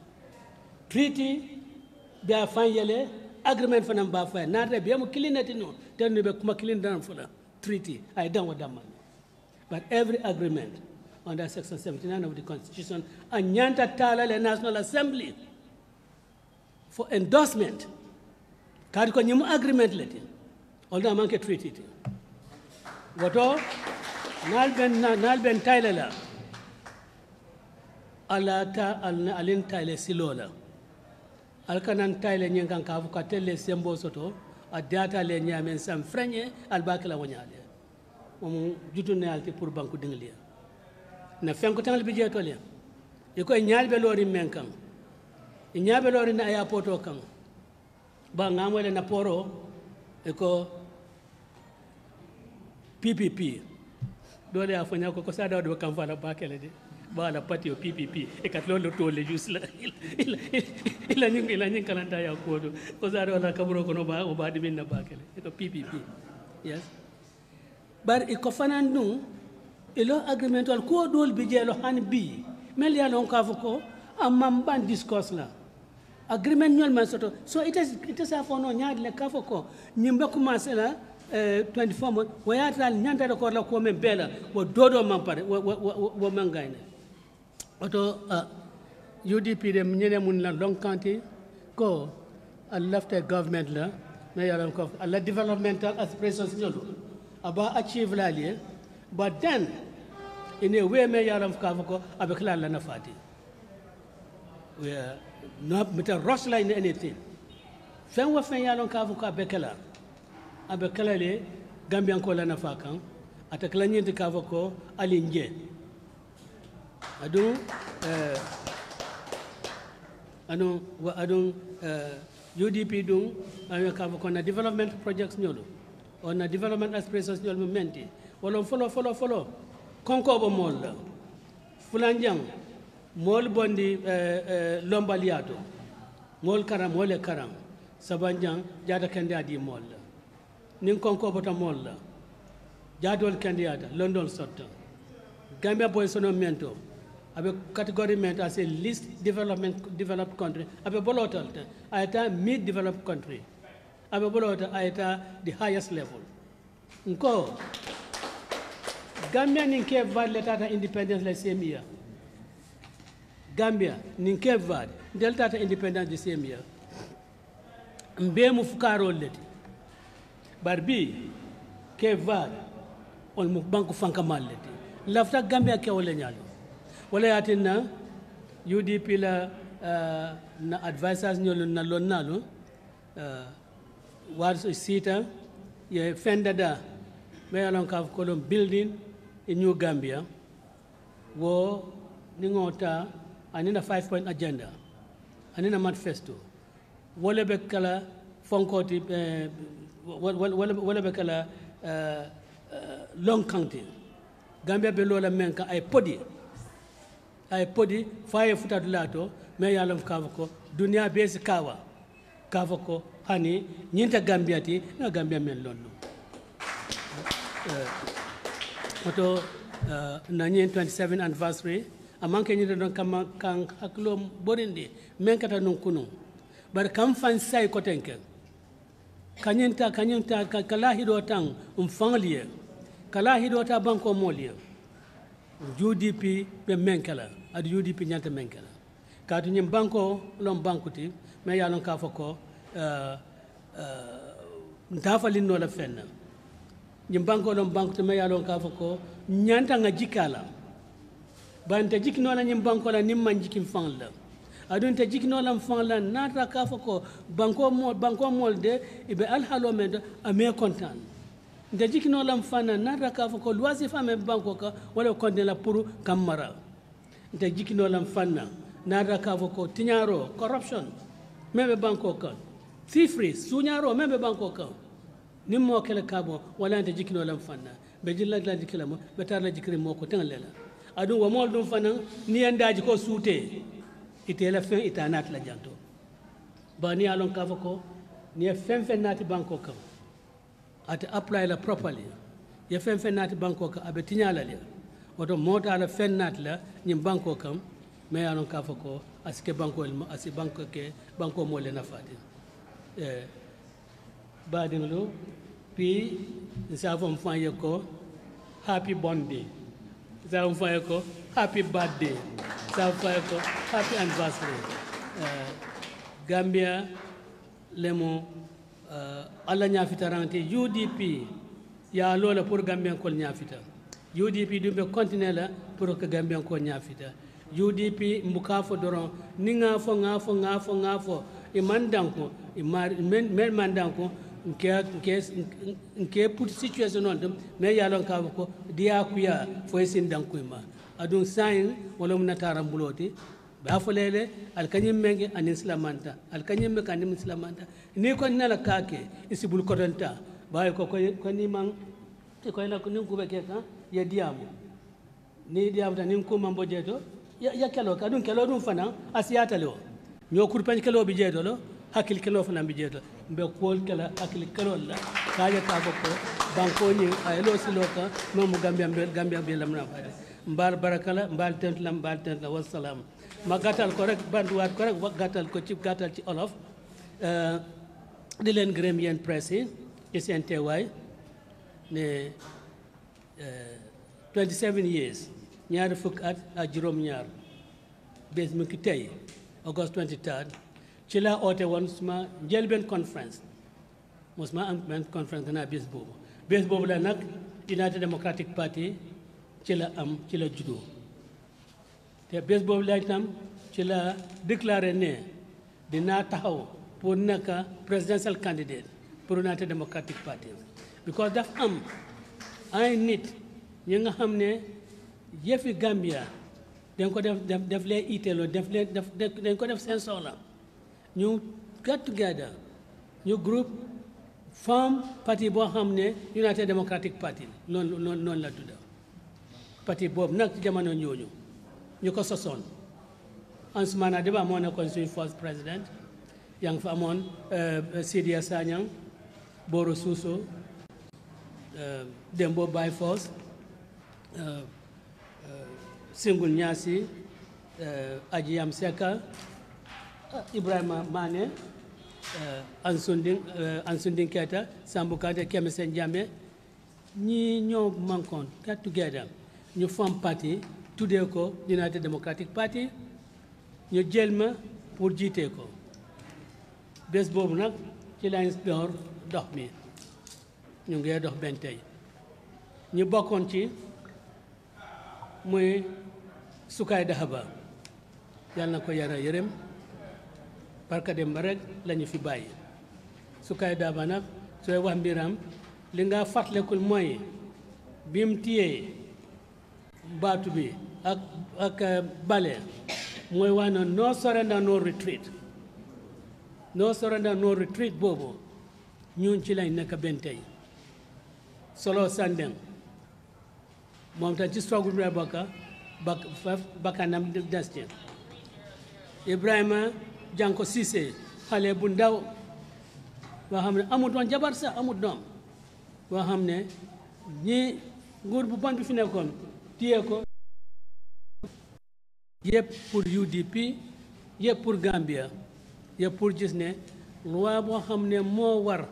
treaty bia fan yele agreement fanam ba fa nata bia mo kilinati no ten be kuma kilin dan fula treaty I don't want that man but every agreement under section 79 of the constitution anyanta tala le National Assembly for endorsement kadi ko nyimu agreement leti olda manke treaty woto nalben taylela alata alin tayle silola alkanan tayle nyenkan kafu ka telle sembo soto a data le nyamen sam franye albakala wonyale mom jutune alti pour banku dinglia na fenko tangal bi jeto le iko nyalbe lori menkan nyaabe lori na airport o kan ba ngamole na poro iko PPP dole afanya ko sada do kan fala bakele de bala pati o PPP e kat lolo to le jusla ila nying kalanda ya ko do ko sada na kabro ko no ba o ba dimin na bakele iko PPP yes bar iko fanandu ilo agreement wal ko dol bi jelo han bi mel ya lon ka ko amam ban discourse la agreement nyol man soto so it is a fono nyaade le ka ko nyimbe commencer la 24 months wayata nyanda ko la ko men bela wo dodo man pare wo man gayne oto UDP de nyene mun la long kanti ko a left government la me yaram ko la developmental aspirations nyolo aba achieve la lié but then in a way me yaram ko avec la nafati we are not with a rush line anything fen wa fen yalon ka ko abekala le gambian ko la nafa kan atakla nyenti ka ko alinje adu UDP dum ayo ka ko na development projects nyolo on a development aspirations nyolo menti wala follow konko bo mol fulanjang mol bondi lombaliato mol karam sabanjang jada kandadi mol nin konko bota mol jadol kandiyata London sotta Gambia boy sono mento abe category mento as a least developed country abe bolotal ayata mid developed country abe bolota ayata the highest level nko Gambia nin ke valeta independence la same year Gambia nin Cape Verde delta ta independence the same year mbe mu fukaro leti barbi Cape Verde on mu banku fanka malleti lafta Gambia ke wala nyalo wala yatina UDP la na advisors nyolo na lonnalo war sita ye fendada me alon ka ko building in New Gambia wo ningota anina 5-point agenda anina manifesto wala be kala fonkoti wala be kala long counting Gambia be lola menka ay podi faye futatu lato me yalam kavako dunia base kawa kavako hani nyinta Gambia ti na Gambia men lollu oto na 27th anniversary amanke nyinde don kama kan haklo borindi men kata non kunu bar kam fan sai ko tenke kanyinta kala hido tan fangliye kala hido ta banko moliye UDP be menkala ad UDP nyanta menkala kadu nyim banko lom bankuti me yalon ka fako ndafalin no la fenna nyim banko lom bankuti me yalon ka fako nyanta nga jikala banta jikno la nyim banko la nim man jikim fangla adun ta jikno lam fangla nata ka fako banko mol de ibe al halo med ame kontan nda jikno lam fana nata ka fako loisi fame banko ka wala konde la pour kamara nda jikno lam fana nata ka fako tinyaro corruption mebe banko ka fifri suñaro membe banko kan nimmo kele kabo wala ante jikino lam fanna be jilla la jikila mo be tar la jikri mo ko tan lela adu wo mol dum fana ni andaji ko suute itela fen itanat la janto ba ni alon ka ko ni fen nati banko kan ate apply la properly ye fen nati banko kan abe tinyala le woto mota la fen nat la nyim banko kan me alon ka ko aske banko el asi banko ke banko mo le nafati badinglu pi nsafom fanye ko happy birthday nsafom fanye ko happy birthday nsafom fanye ko happy anniversary Gambia lemo alla ñafita rante UDP ya lola pour Gambien kol ñafita UDP dumbe continue la pour que Gambien ko ñafita UDP mbukafo doron ni ngafo e mandanko e men mandanko nke put situation non dum me yalon ka ko diya kuya fo sin dankuyma adun sayin wala mun taram buloti ba folele al kanyim menge an islamanta al kanyim me kan islamanta ni ko nala kake isibul kodanta bay ko ni man ko la ko ni ko be ke kan ya diamu ni diamu tan ni ko mambo jeto ya kelo ka dun kelo dun fana asiyata lo ño kurpen kelo bi jeto lo hakil kelo fana bi jeto be kol kala hakil kelo la kaya ka ko banko ni ay lo silo ka mo Gambia be lamna faade mbar barakala mbal tent la wassalam ma gatal ko rek banduwaat ko rek gatal ko ci gatal ci olof di leen gërëm yéen presse yi ci seen teewaay ne 27 years ñaari fukk at ak juróom-ñaar bés mu ngi tey August 23 ci laa oote woon suma njëlbeen conférence mosuma am benn conférence gannaaw bés boobu la nag United Democratic Party ci la juddoo te bés boobu la itam ci la déclaré ne dinaa taxaw pour nekk presidential candidate pour United Democratic Party because daf am ay nit ñi nga xam ne yëfi Gambia dañ ko def leen itteeloo dañ ko def seen soxla ñu get together ñu groupe form parti boo xam ne United Democratic Party noonu la tudda parti boobu nag ci jamono ñooñu ñu ko sosoon Ansoumana Deba moo nekkoon suñu first président yaa ngi fa amoon Sidia Sanyang Boro Suso Dembo Bay Force Singul Nyasi Ajiyam Seka Ibrahima Mane Ansunding Keita Sambou Kante Kemisen Jammeh ñi ñoo mankoon get together ñu form parti tuddee ko United Democratic Party ñu jël ma pour jiite ko bés boobu nag ci lañ door dox mi ñu ngi dox benn tey ñu bokkoon ci muy Sukaay Dahaba yàlla na ko yara yërëm barka dem ba rek lañu fi bàyyi Sukaay Dahaba nag sooy wax mbiram li nga fàttalekul mooy bi mu téyee baatu bi ak bale mooy wax na no surrender no retreat no surrender no retreat boobu ñun ci lañ nekk benn tey Solo Sandeng moom tam ci struggle bi bakkanam des ci Ibrahima Janko Cissé xale bu ndaw boo xam ne amul doon jabar sax amul doom boo xam ne ñi nguur bu bon bi fi nekkoon téye ko yëpp pour UDP yëpp pour Gambia yëpp pour gis ne loi boo xam ne moo war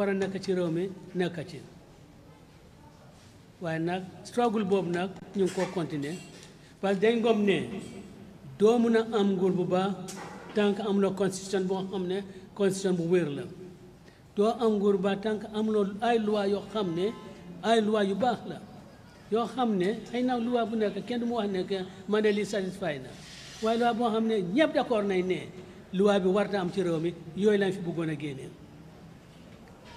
a nekk ci réew mi nekk ci waaye nag struggle boobu nag ñu ngi ko continuer parce que dañ gom ne doo mun a am nguur bu baax tant que am na constitution boo xam ne constitution bu wér la doo am nguur bu baax tant que am na ay loi yoo xam ne ay loi yu baax la yoo xam ne xëy na loi bu nekk kenn du mu wax ne que man de lii satisfy na waaye loi boo xam ne ñëpp d'accord nañ ne loi bi war na am ci réew mi yooyu lañ fi bëggoon a génnee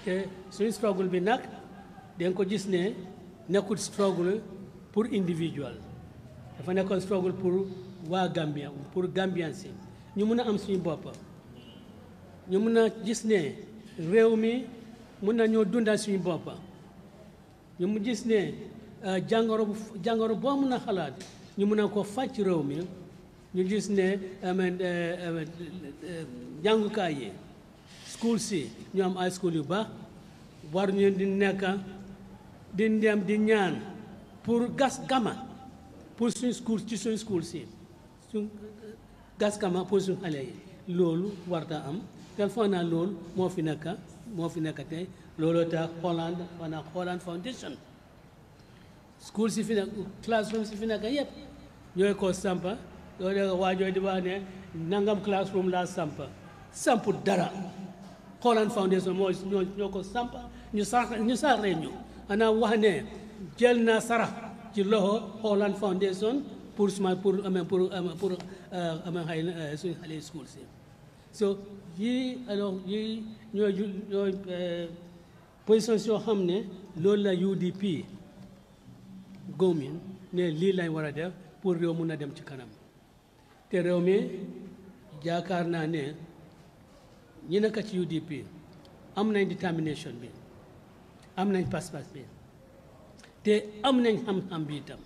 te suñu struggle bi nag dañ ko gis ne nekkul struggle pour individual dafa nekkoon struggle pour waa Gambia pour Gambian si ñu mun a am suñu bopp ñu mun a gis ne réew mi mun na ñoo dundal suñu boppa ñu mu gis ne jàngoro boo mun a xalaat ñu mun a ko faj ci réew mi ñu gis ne jàngukaay yi school si ñu am ay school yu baax war ñu di nekk di dem di ñaan pour gas gama pour suñu school ci suñu school si suñ gas gama pour suñu xale yi loolu warta am tel foog naa loolu moo fi nekk tey looloo tax Holland Foundation school si fi nekk classroom si fi nekk yëpp ñooy ko sampa loolu de waajoo di wax ne nangam classroom laa samp dara Holland Foundation ñoo ko sampa ñu saxree ñu xanaa wax ne jël naa sarax ci loxo Holland Foundation pour suñu xale school si so yii alors yii ñooy position yoo xam ne loolu la UDP góomin ne lii lañ war a def pour réew mun a dem ci kanam te réew mi jaakaar naa ne ñi nekk ci UDP am nañ determination bi am nañ pas-pas bi te am nañ xam-xam bi itam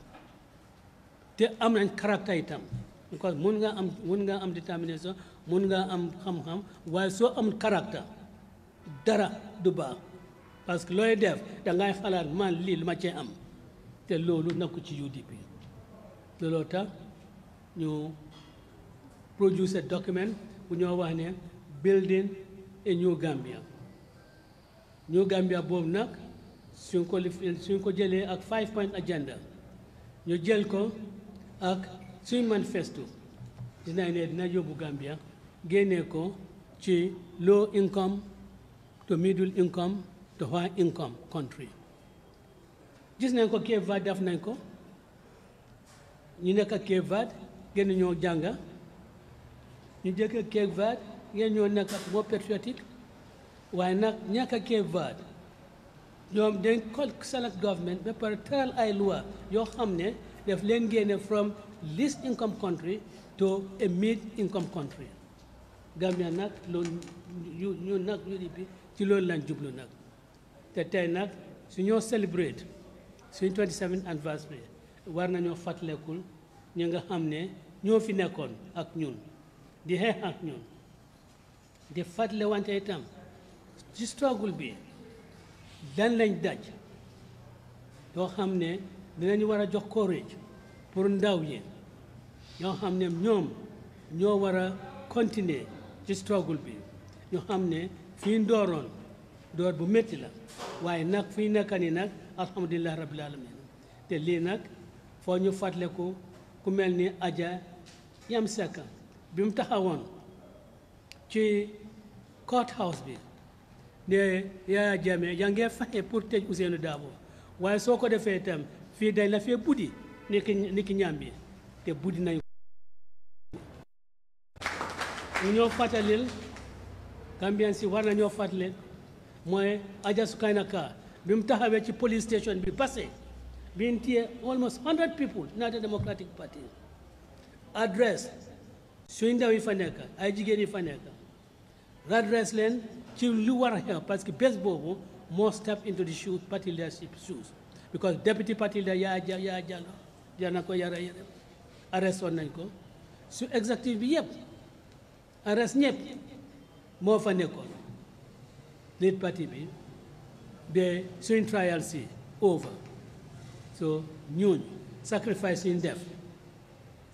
te am nañ caractère itam because mun nga am determination mun nga am xam-xam waaye soo am caractère dara du baax parce que looy def dangay xalaat man lii lu ma cee am te loolu nekku ci UDP looloo tax ñu produce document bu ñoo wax ne building a new Gambia boobu nag suñ ko jëlee ak 5-point agenda ñu jël ko ak suñ manifesto dina ne dina yóbbu Gambia génnee ko ci low income to middle income to high income country gis nañ ko Cape Verde def nañ ko ñu nekk ak Cape Verde gën ñoo jànga ñu jëkk ak Cape Verde ngeen ñoo nekk ak moo patriotique waaye nag ñàkk ak Cape Verde ñoom dañ ko select government ba pare teral ay loi yoo xam ne daf leen génne from least income country to a mid income country Gambia nag loolu ñu nag UDP ci loolu lañ jublu nag te tey nag su ñoo celebrate suñ 27th anniversary war nañoo fàttalekul ñi nga xam ne ñoo fi nekkoon ak ñun di xeex ak ñun di fàttale wante itam ci struggle bi dan lañ daj yoo xam ne dinañu war a jox courage pour ndaw yi ñoo xam ne ñoom ñoo war a continuer ci struggle bi ñu xam ne fii ndooroon door bu métti la waaye nag fii nekka ni nag alhamdulilah rabbil alamin te lii nag foo ñu fàttale ko ku mel ni Aja Yam Seka bi mu taxawoon ci court house bi ne Yaya Jammeh yaa ngi fexe pour tëj Ousainou Darboe waaye soo ko defee itam fii dañ la fee buddi ni ki ñaam bi te buddi nañ ñu ñoo fàttalil Gambian si war na ñoo fàttali mooy Aja Sukaina Ka bi mu taxawee ci police station bi passé bi ñu téye almost 100 people United Democratic Party adresse suy ndaw yi fa nekk ay jigéen yi fa nekk adresse leen ci lu war a xew parce que bés boobu moo step into the shoes party leadership shoes because deputy party leader yaa Jallow jar na ko yara arrest woon nañ ko su executive bi yëpp arrest ñëpp moo fa nekkoon lead party bi ba suñ trial si over so ñooñu sacrifice yi ñu def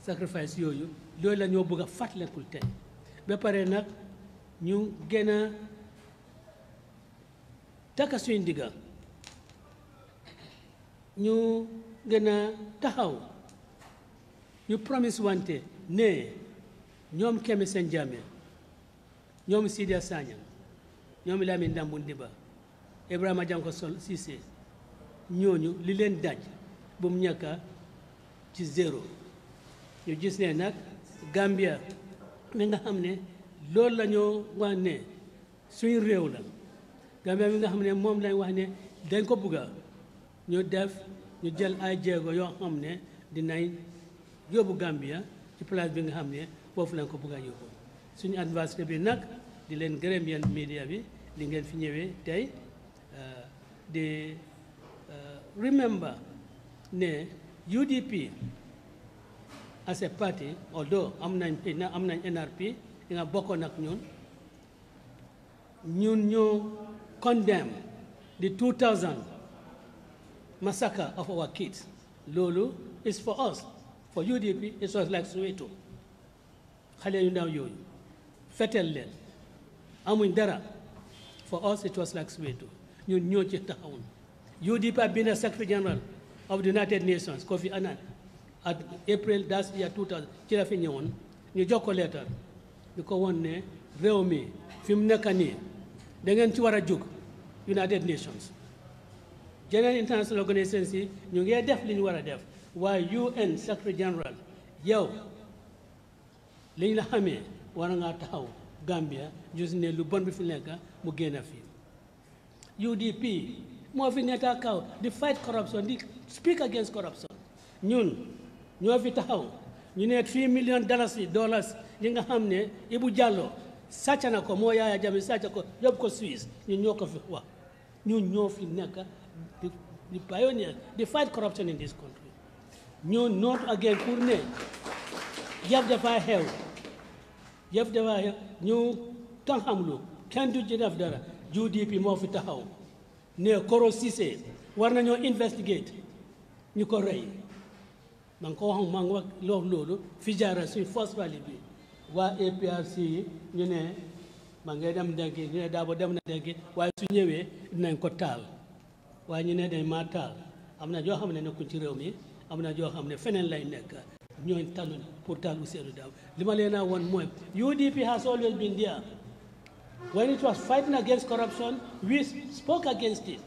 sacrifice yooyu loolu la ñoo bëgg a fàttalikul tey ba pare nag ñu gën a takka suñ digga ñu gën a taxaw ñu promise wante ne ñoom Kemi Sène Jammeh ñoom Sidia Sanyang ñoom Lamin Dambun Diba Ibrahima Janko Sol Cissé ñooñu li leen daj bu mu ñàkka ci zéro ñu gis ne nag Gambia mi nga xam ne loolu la ñoo wax ne suñu réew la Gambia mi nga xam ne moom lañ wax ne dañ ko bugga ñu jël ay jéego yoo xam ne dinañ yóbbu Gambia ci place bi nga xam ne foofu lañ ko bugga yóbbu suñu anniversaire bi nag di leen gërëm yéen media bi li ngeen fi ñëwee tey di remember ne UDP as a party, although am nañ NRP yi nga bokkoon ak ñun ñoo condemn the 2000 massacre of our kids. Loolu is for us. For UDP, it was like Soweto. Xale yu ndaw yooyu fetel leen amuñ dara. For us, it was like Soweto. ñun ñoo ci taxawoon. UDP have been a Secretary General of the United Nations, Kofi Annan, at April last year 2000 ci la fi ñëwoon ñu jox ko leetar ñu ko woon ne réew mi fi mu nekk nii da ngeen ci war a jóg United Nations. General international organisations yi ñu ngi def li ñu war a def waaye UN Secretary General yow li ñu la xamee war ngaa taxaw Gambia gis ne lu bon bi fi nekk mu génn fii. UDP moo fi nekk kaw di fight corruption di speak against corruption. ñun ñoo fi taxaw ñu ne $3 million li nga xam ne Ibu Jallow sàcc na ko moo Yaya Jammeh sàcc ko yóbbu ko Suisse ñun ñoo ko fi wax ñun ñoo fi nekk di pioneer di fight corruption in this country. ñun not again pour ne yëf dafa xew ñu tan xamlu kenn du ci def dara. UDP moo fi taxaw ne Koro Ceesay war nañoo investigate ñu ko rey maa ngi ko wax maa ngi wax loolu fi jaara suñ First Valley bi waa APRC ñu ne maa ngi dem denki ñu ne Darboe dem na denki waaye su ñëwee dinañ ko taal waaye ñu ne dañ maa taal am na joo xam ne nekkuñ ci réew mi am na joo xam ne feneen lay nekk ñooñ taluñ pour taal Ousainou Darboe li ma leen a woon mooy UDP has always been there. When it was fighting against corruption, we spoke against it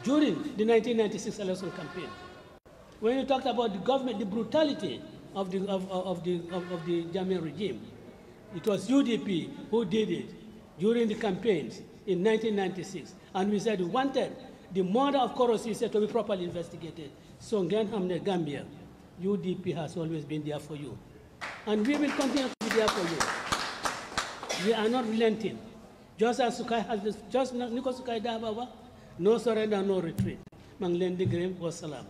during the 1996 election campaign. When you talked about the government, the brutality of the Jammeh regime, it was UDP who did it during the campaigns in 1996. And we said we wanted the murder of Koro Ceesay to be properly investigated. So Hamne Gambia, UDP has always been there for you. And we will continue to be there for you. We are not relenting. Just as Sukai has this, just Niko Sukai Dabawa, no surrender, no retreat. Manglen de Grim was salam.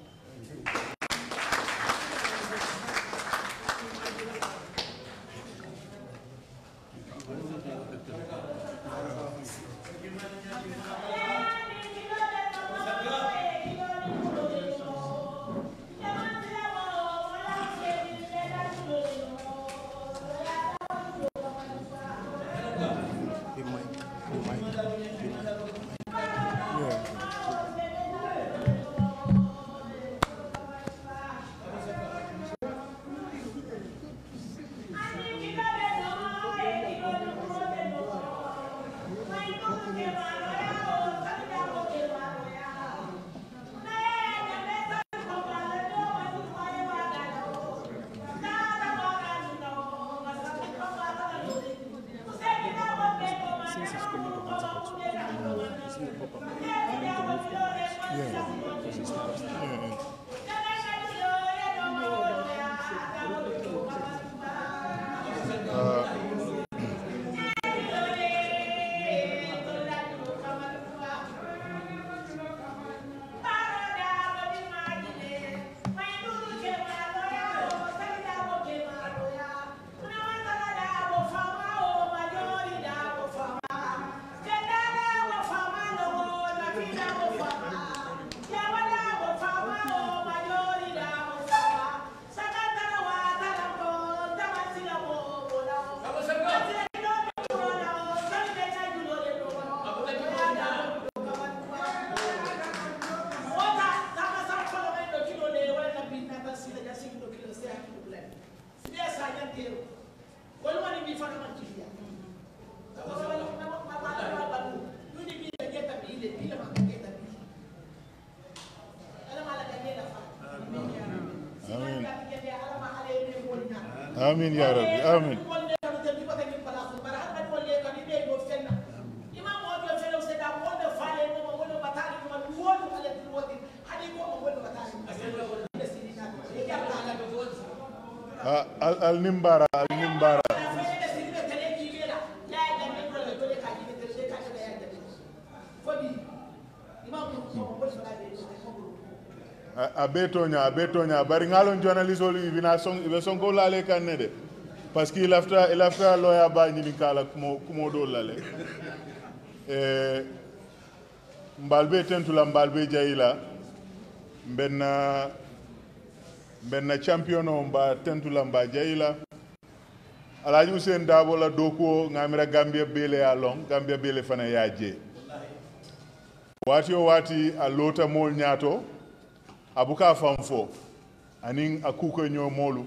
Amin ya Rabbi, amin. Al-Nimbara. a betonya bari ngalon journalist oli bina sonko lale kanne de parce que il afta lawyer ba ni kala kumo do lale mbalbe tentula mbalbe jayila benna champion o mba tentula mba jayila alaji Hussein Dabo la doko ngamira Gambia bele ya long Gambia bele fana yaje wati o wati a lota mol nyato abuka famfo anin akuko nyo molu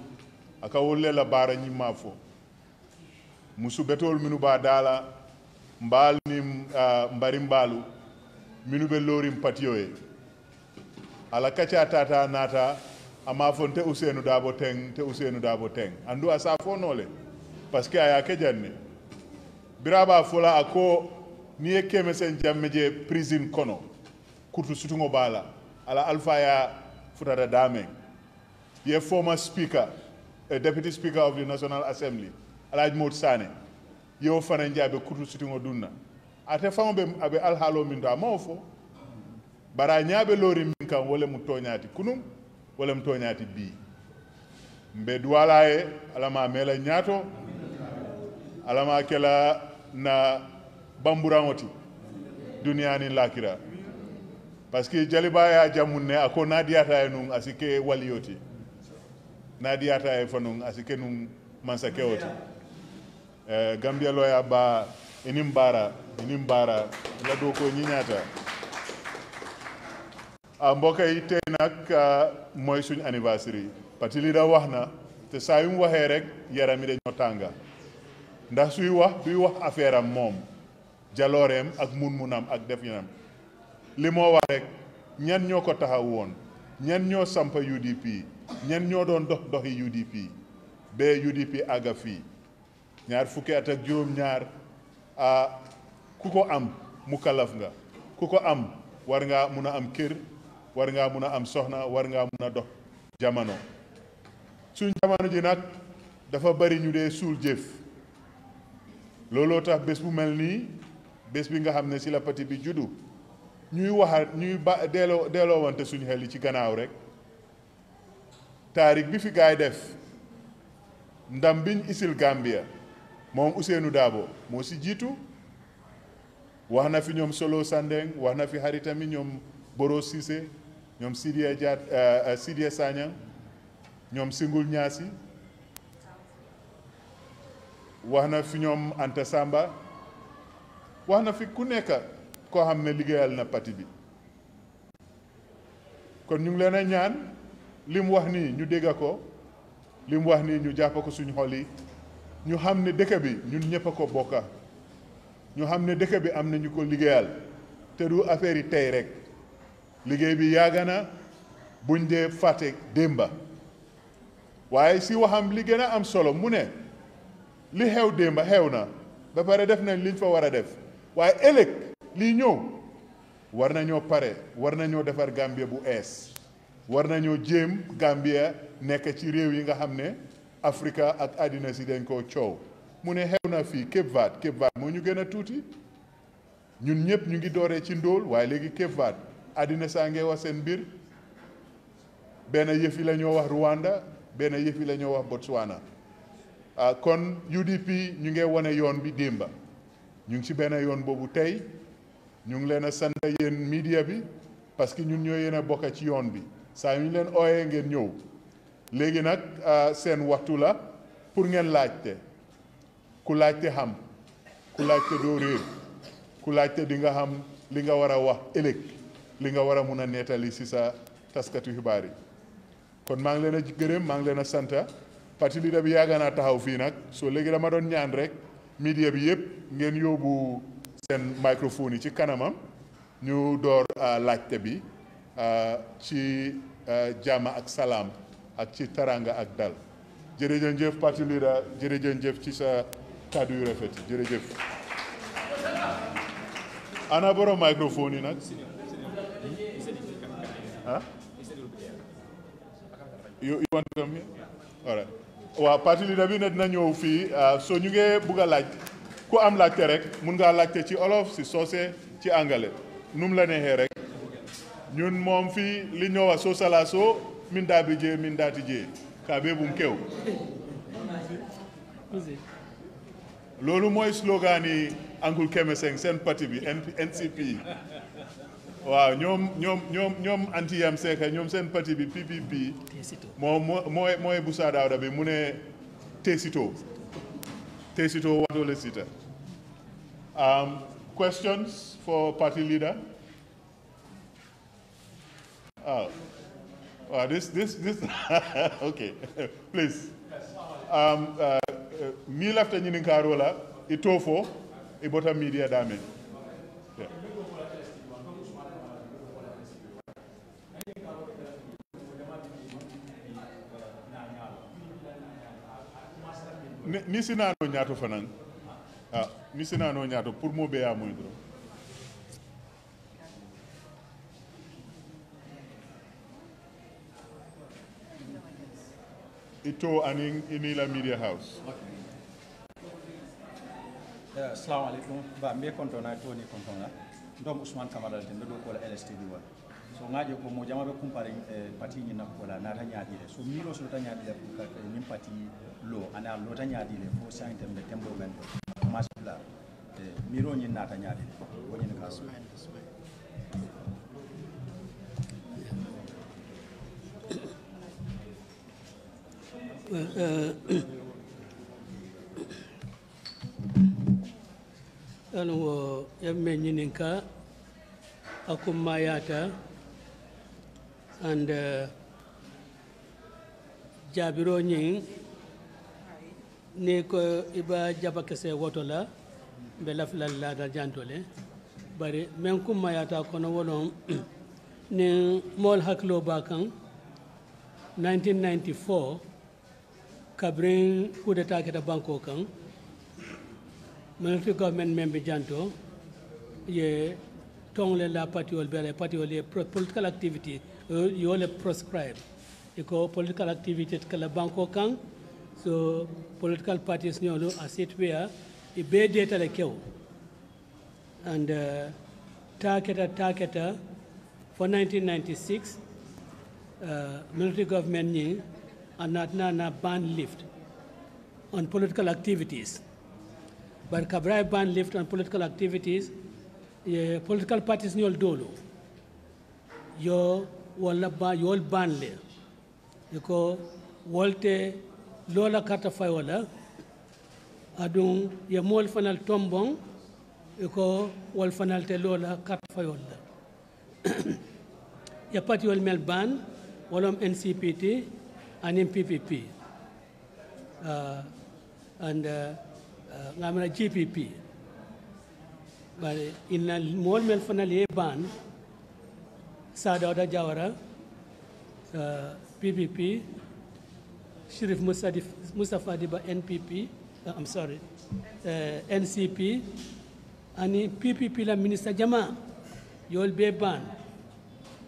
aka wolle la bara nyima fo musu betol minu ba dala mbal ni mbari mbalu minu be lori mpatioe ala kacha tata nata ama fonte Usainu Dabo teng andu asa fo nole parce que aya ke janne biraba fola ako ni e kemesen jammeje prison kono kurtu sutungo bala ala alpha ya futata dame ye former speaker a deputy speaker of the National Assembly alaj Mot Sane yo fana njabe kurtu sutungo dunna ate fambe abe alhalo min ta mawfo bara nyaabe lori min kan wala mu toñati kunum wala mu toñati bi mbe duwala e alama mela nyato alama kela na bamburamoti dunia ni lakira parce que jaliba ya jamunne ako nadiyata e nun asike waliyoti nadiyata e fanun asike nun mansakewoti Gambia loya ba inimbara la do ko ñiñata mboka yi tey nak moy suñ anniversaire parti li da waxna te saa yu waxe rek yarami dañu tanga ndax suy wax affaire am mom jaloreem ak munam ak def ñanam li mo wax rek ñan ñoko taxaw won ñan ñoo sampa UDP ñan ñoo doon doxi UDP be UDP aga fi ñaar fukki at ak juroom ñaar kuko am mukalaf nga kuko am war nga mëna am kër war nga mëna am soxna war nga mëna dox jamono suñ jamono ji nak dafa bari ñu dé sul jëf lolo tax bés bu melni bés bi nga xamné ci la pati bi juddu ñuy waxal ñuy delo wante suñu xel ci gannaaw rek tarik bi fi gaay def ndam biñ isil Gambia mom Usainu Dabo mo ci jitu waxna fi ñom Solo Sandeng waxna fi haritami ñom Boro Cissé ñom Sidia Sanyang ñom Singul Ñaasi waxna fi ñom Anta Samba waxna fi ku nekk ko xamne liggéeyal na parti bi kon ñu ngi leena ñaan lim wax ni ñu dégga ko lim wax ni ñu japp ko suñu xol yi ñu xamne dëkk bi ñun ñëpp ko bokka ñu xamne dëkk bi am na ñu ko liggéeyal te du affaire yi tey rek liggéey bi yaagana buñ dee fàtte démba waaye si waxam li gën a am solo mu ne li xew démba xew na ba pare def nañ liñ fa war a def waaye ëllëg lii ñëw war nañoo pare war nañoo defar Gambia bu ees war nañoo jéem Gambia nekk ci réew yi nga xam ne Afrika ak àddina si dañ koo coow mu ne xew na fii Cape Verde moo ñu gën a tuuti ñun ñëpp ñu ngi dooree ci ndóol waaye léegi Cape Verde àddina saa ngee wax seen mbir benn yëf yi la ñoo wax Rwanda benn yëf yi la ñoo wax Botswana kon UDP ñu ngi wane yoon bi démba ñu ngi ci benn yoon boobu tey ñu ngi leen a sant yéen media bi parce que ñun ñoo yéen a bokk ci yoon bi saa yu ñu leen ooyee ngeen ñëw léegi nag seen waxtu la pour ngeen laajte ku laajte xam ku laajte doo réer ku laajte di nga xam li nga war a wax ëllëg li nga war a mun a nettali si sa taskatu xibaar yi kon maa ngi leen a gërëm maa ngi leen a sant parti leader bi yàgg naa taxaw fii nag soo léegi dama doon ñaan rek media bi yëpp ngeen yóbbu seen microphone yi ci kanamam ñu door laajte bi ci jàmm ak salaam ak ci taranga ak dal jërëjëf parti leader jërëjëf ci sa kàddu yu rafet jërëjëf ana borom microphone yi nag you want to come here all right waaw parti leader bi ne dina ñëw fii soo ñu ngee bugg a laaj ku am laajte rek mun ngaa laajte ci olof si soose ci angale nu mu la neexee rek ñun moom fii li ñoo wax sosala so min daa bi jee min daati jee ka bee bum kew loolu mooy slogan yi Uncle Kemeseng seen parti bi NCP waaw ñoom anti yam seeka ñoom seen parti bi PPP mooy Busa Dawda bi mu ne Tesito Wadole Sita. Questions for party leader? This okay, please. Me lafta nyini karola itofo ibota media dame. Yeah. Ni sinano nyato fanan. Ni sinano nyato pour mo be amoindro. Ito aning inila media house. Assalamu alaikum. Ba me kontona to ni kontona. Ndom Usman Kamara de ndo ko la LSTD wa. So ngaje ko mo jama be comparing parti ni nakola na tanya dire. So milo so tanya dire ko ni parti lo ana lo tanya dire fo sa intem de tembo men. Masula. Miro ni na tanya dire. Ko ni ka so. Ano yamenyininka akumayata and jabiro nying ne ko iba jabakese wotola be lafla da jantole bari men kumayata kono wolon ne mol haklo bakan 1994 kabrin coup d'état keta banko kan military government member janto ye tongle la patiol bele patiol ye political activity you all prescribe iko political activity kala banko kan so political parties nyolo asit where e be data le kew and taketa for 1996 military government ni na ban lift on political activities. But Kabrai ban lift on political activities, political parties ni dolo. Yo wala ba yo ban le. Yoko wolte lola kata fayola. Adung ye mol fanal tombong. Yoko wal fanal te lola kata fayola. Ya party wal mel ban walom NCPT and in PPP and ngamana GPP. But in a more melfanal ban, Sadauda Jawara, PPP, Sheriff Mustafa Diba NPP, I'm sorry, NCP, and in PPP la Minister Jama, you'll be ban.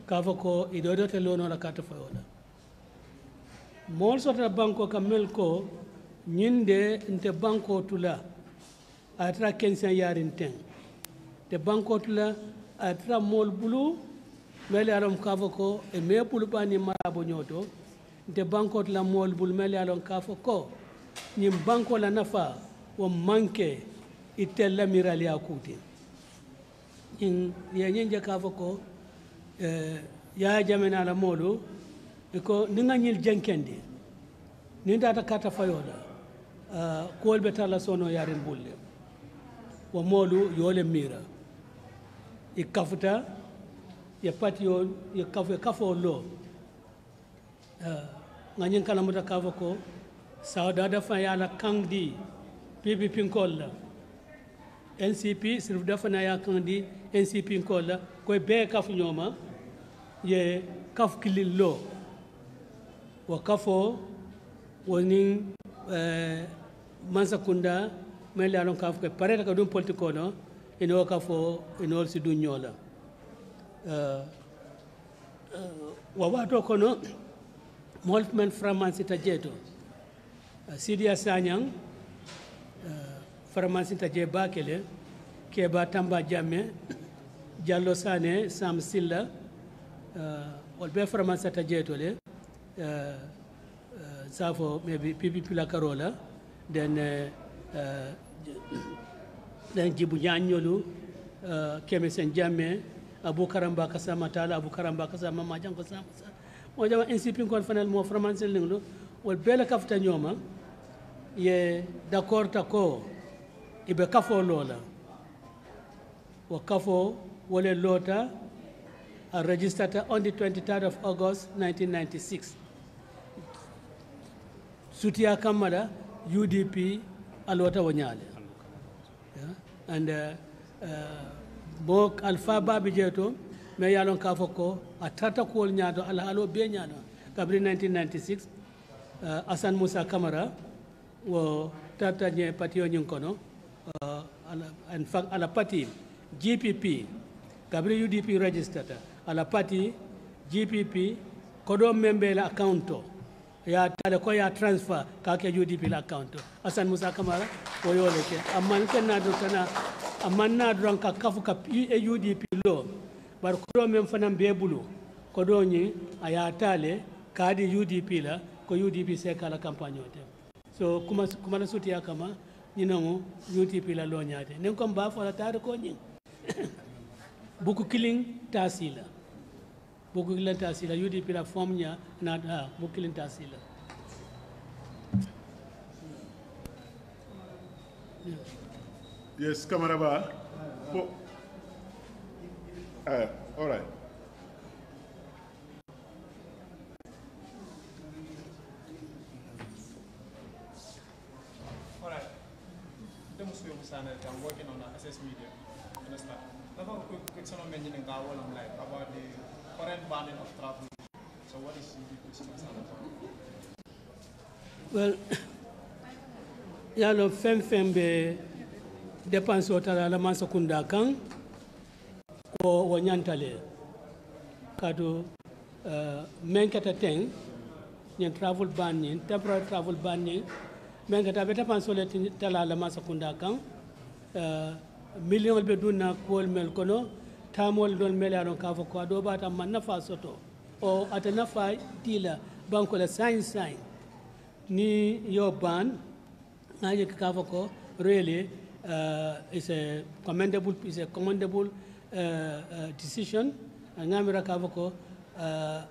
Kavako, idodote lono la katafayola. Mol sota banko kamel ko nyinde nte banko tula atra kensen yarin ten te banko tula atra mol bulu mele alom kavoko e me bulu bani marabo nyoto nte banko tula mol bulu mele alom kavoko nyim banko la nafa wo manke itella mirali akuti in ya nyenje kavoko ya jamena la molu ko ninga nyil jenkendi ninda ta kata fayola ko be tala sono yarin bulle wa molu yole mira ikafuta ya patio ya kafo lo nganyin kala muta kafako sauda da fa yala kangdi PPP kolla NCP sirf da fa na ya kangdi NCP kolla ko be kafu nyoma ye kaf kilillo wa kafo woni mansakunda mele alon kaf ko pareta ka dum politiko no ino kafo ino si du nyola wa wato kono moltmen framansi tajeto Sidia Sanyang framansi taje bakele Keba Tamba Jamme Jallo Sane Sam Silla wal be framan sata jetole safo maybe PPP la carola then jibu nyanyolu keme sen jamme abu karamba kasama tala abu karamba kasama ma jango sama mo jama NCP kon fanal mo framan sen linglo wal bela kafta nyoma ye d'accord tako ibe kafo lola wa kafo wole lota registered on the 23rd of August 1996 sutia kamada UDP alota wonyale and bok alpha babi jeto me yalon ka foko atata ko nyaado ala halo be nyaado kabri 1996 Asan Musa Kamara wo tata nye patio nyunkono in fact ala party GPP kabri UDP registered ala party GPP kodo membe la accounto ya tale ko ya transfer ka ke UDP la accounto Asan Musa Kamara wo yole ke amman kenna do kana amanna dranka kafu ka UDP lo bar ko mem fanam be bulu ko do ni aya tale kadi UDP la ko UDP se kala campagne ote so kuma suti yakama ni nango UDP la lo nyaade nen ko ba fola tar ko ni buku killing tasila buku killing tasila UDP la form nya na buku killing tasila Yes, Kamaraba. All right. All right. I'm working on SS Media. Understand? Now, quick son of mentioning about the current banning of travel. So, what is the well, yalo fembe dépense o tala la manso kunda kan o wanyantale kado menkata ten nyen travel ban nyen temporary travel ban nyen menkata be dépense o le tala la manso kunda kan million be dunna kol mel kono tamol don melano ka fo ko do bata man nafa soto o ata nafa dila banko la sign ni yo ban ngaje ka fo ko really is a commendable decision ngamira kavoko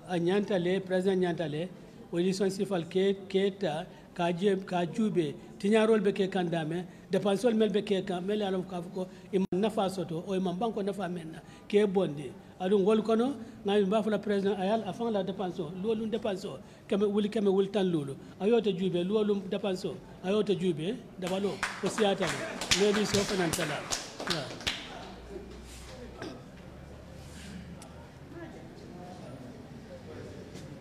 anyantale president nyantale wilson sifal keta kajube tinyarol be ke kandame depensol mel be ke kan mel alam kavoko im nafa soto o im banko nafa menna ke bonde adun wol kono ngami bafula president ayal afan la depenso lolum depenso kame wul tan lolo ayoto jube lolum depenso ayoto jube dabalo ko siata maybe so financial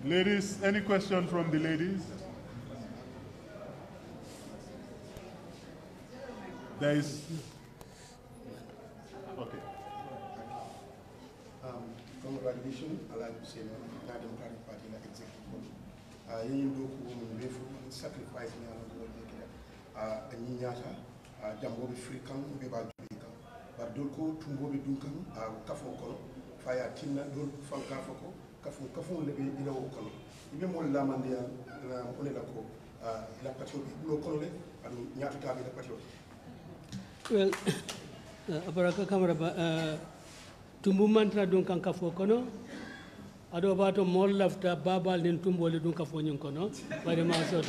Ladies, any question from the ladies? There is. Okay. Congratulations, I like to say, the Democratic Party in the executive body. You do sacrifice me on the world. And you have Jambo free come, be bad Jamaica. But Dolko, Tumbo be Duncan, Kafoko, Fire Tina, Dol Fankafoko, Kafu, in the Okano. Even more Lamandia, Onelako, La Patio, Blue and Yataka, the Patio. Well, Abaraka Kamara, Tumbu mantra Duncan Kafokono, Adobato more lafta Babal in Tumbo Dunkafonian Kono, by the Master.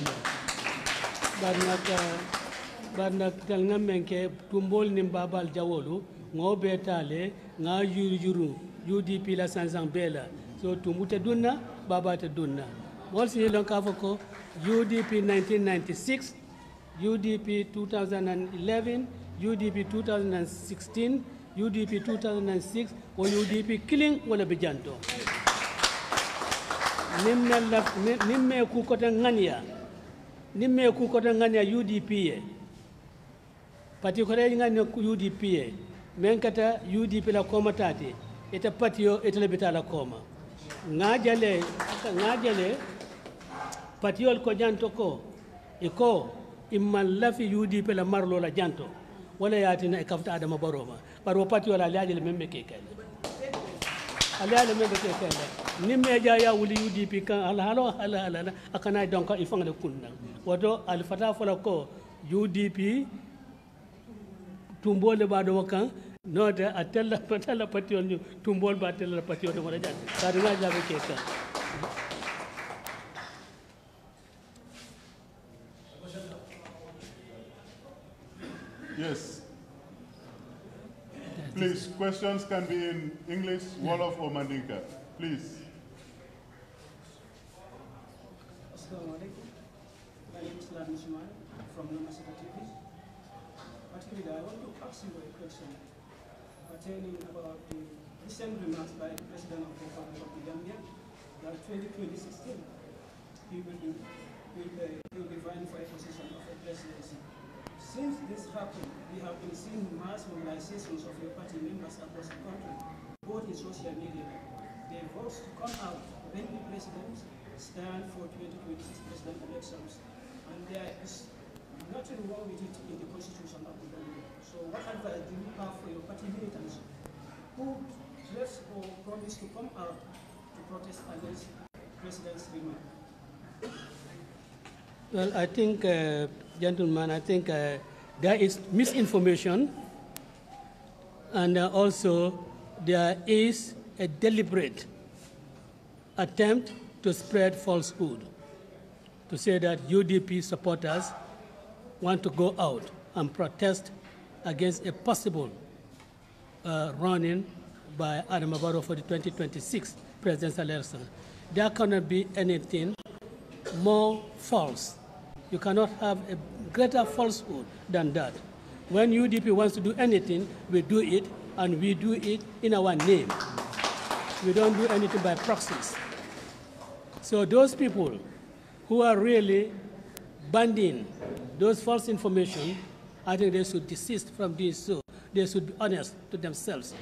But not Talnamenke, Tumbol nim Babal Jawolu, no betale, na Yuru, UDP la Sansan Bella. So Tumute Duna, Babata Duna. Also, you don't Kafoko, UDP 1996, UDP 2011, UDP 2016, UDP 2006, or UDP killing wala bijanto. Nimme kukota ngania UDP particularly ngania UDP menkata UDP la koma tati eta patio eta lebita la koma ngajale patio ko janto ko iko imman lafi UDP la marlo la janto wala yatina e kafta adama baroma paro patio la laaje le memme ke kay aliya me ke kala ni meja ya wuli UDP kan ala akana donc ifang le kunna woto al fata fola ko UDP tumbole ba do kan note atella patella patio tumbol ba atella patio do wala jan sadu nga jabe ke kan. Yes. Please, questions can be in English, Wolof, or Mandinka. Please. Assalamu alaikum. My name is Lan Usman from Namasita TV. Particularly, I want to ask you a question pertaining about the recent remarks by the President of the Republic of the Gambia that 2016 he will be vying for a position of a presidency. Since this happened, we have been seeing mass mobilizations of your party members across the country, both in social media. They vote to come out when the president stand for 2026 president elections. And there is nothing wrong with it in the constitution of the Gambia. So what advice do you have for your party militants who pledge or promise to come out to protest against president's remark? Well, I think, gentlemen, I think there is misinformation, and also there is a deliberate attempt to spread falsehood, to say that UDP supporters want to go out and protest against a possible running by Adam Barrow for the 2026 presidential election. There cannot be anything more false. You cannot have a greater falsehood than that. When UDP wants to do anything, we do it, and we do it in our name. We don't do anything by proxies. So those people who are really banding those false information, I think they should desist from doing so. They should be honest to themselves.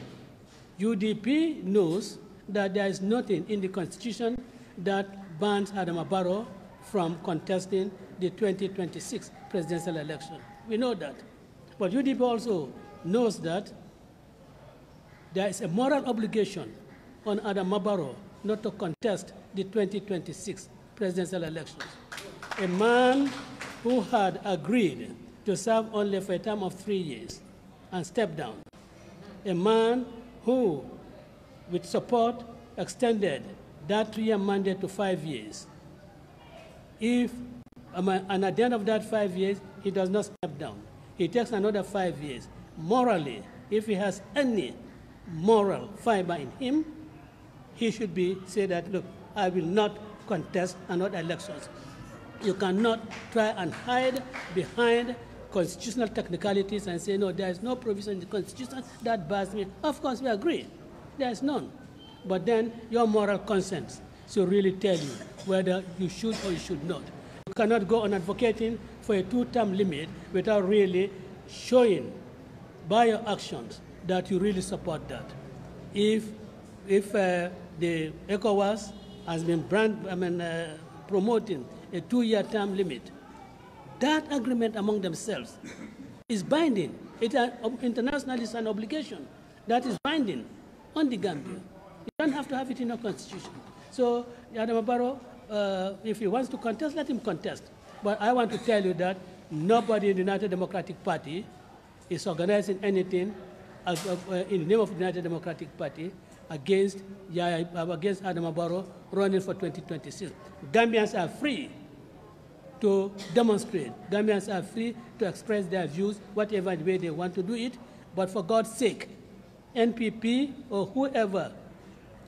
UDP knows that there is nothing in the Constitution that bans Adam Barrow from contesting the 2026 presidential election. We know that. But UDP also knows that there is a moral obligation on Adam Barrow not to contest the 2026 presidential elections. A man who had agreed to serve only for a term of 3 years and stepped down. A man who, with support, extended that 3-year mandate to 5 years. And at the end of that 5 years, he does not step down. He takes another 5 years. Morally, if he has any moral fiber in him, he should say that, look, I will not contest another elections. You cannot try and hide behind constitutional technicalities and say, no, there is no provision in the Constitution that bars me. Of course, we agree. There is none. But then your moral conscience should really tell you whether you should or you should not. You cannot go on advocating for a 2-term limit without really showing by your actions that you really support that. If the ECOWAS has been promoting a 2-year term limit, that agreement among themselves is binding. Internationally, it's an obligation that is binding on the Gambia. You don't have to have it in your constitution. So, Adam Barrow, if he wants to contest, let him contest. But I want to tell you that nobody in the United Democratic Party is organizing anything in the name of the United Democratic Party against Adam Barrow running for 2026. Gambians are free to demonstrate. Gambians are free to express their views, whatever way they want to do it. But for God's sake, NPP or whoever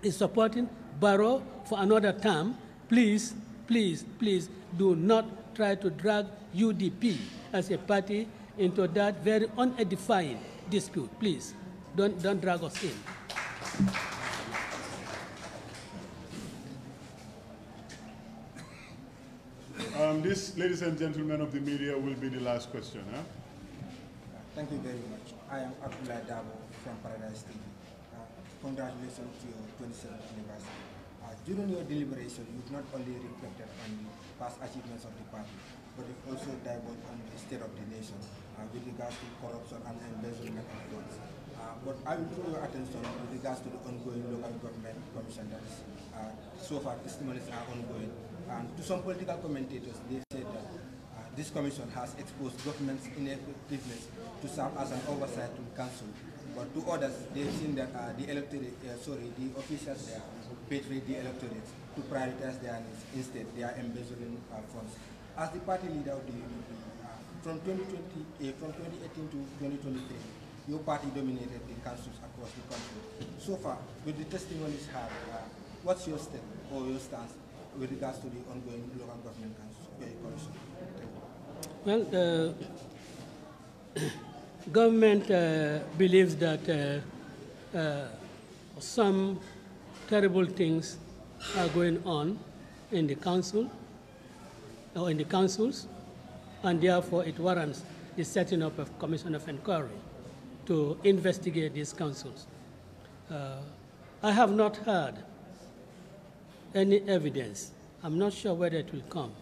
is supporting Barrow for another term, please, please, please do not try to drag UDP as a party into that very unedifying dispute. Please, don't drag us in. This, ladies and gentlemen of the media, will be the last question. Huh? Thank you very much. I am Abdullah Dabo from Paradise TV. Congratulations to your 27th anniversary. During your deliberation, you've not only reflected on the past achievements of the party, but you've also divulged on the state of the nation with regards to corruption and embezzlement of funds. But I will draw your attention with regards to the ongoing local government commission that is, so far testimonies are ongoing. And to some political commentators, they said that this commission has exposed government's ineffectiveness to serve as an oversight to the council. But to others, they've seen that the officials there betray the electorate to prioritize their needs. Instead, they are embezzling funds. As the party leader of the UDP, from 2018 to 2023, your party dominated the councils across the country. So far, with the testimonies had, what's your step or your stance with regards to the ongoing local government commission? Well, the government believes that some terrible things are going on in the council or in the councils, and therefore it warrants the setting up of a commission of inquiry to investigate these councils. I have not heard any evidence. I'm not sure whether it will come,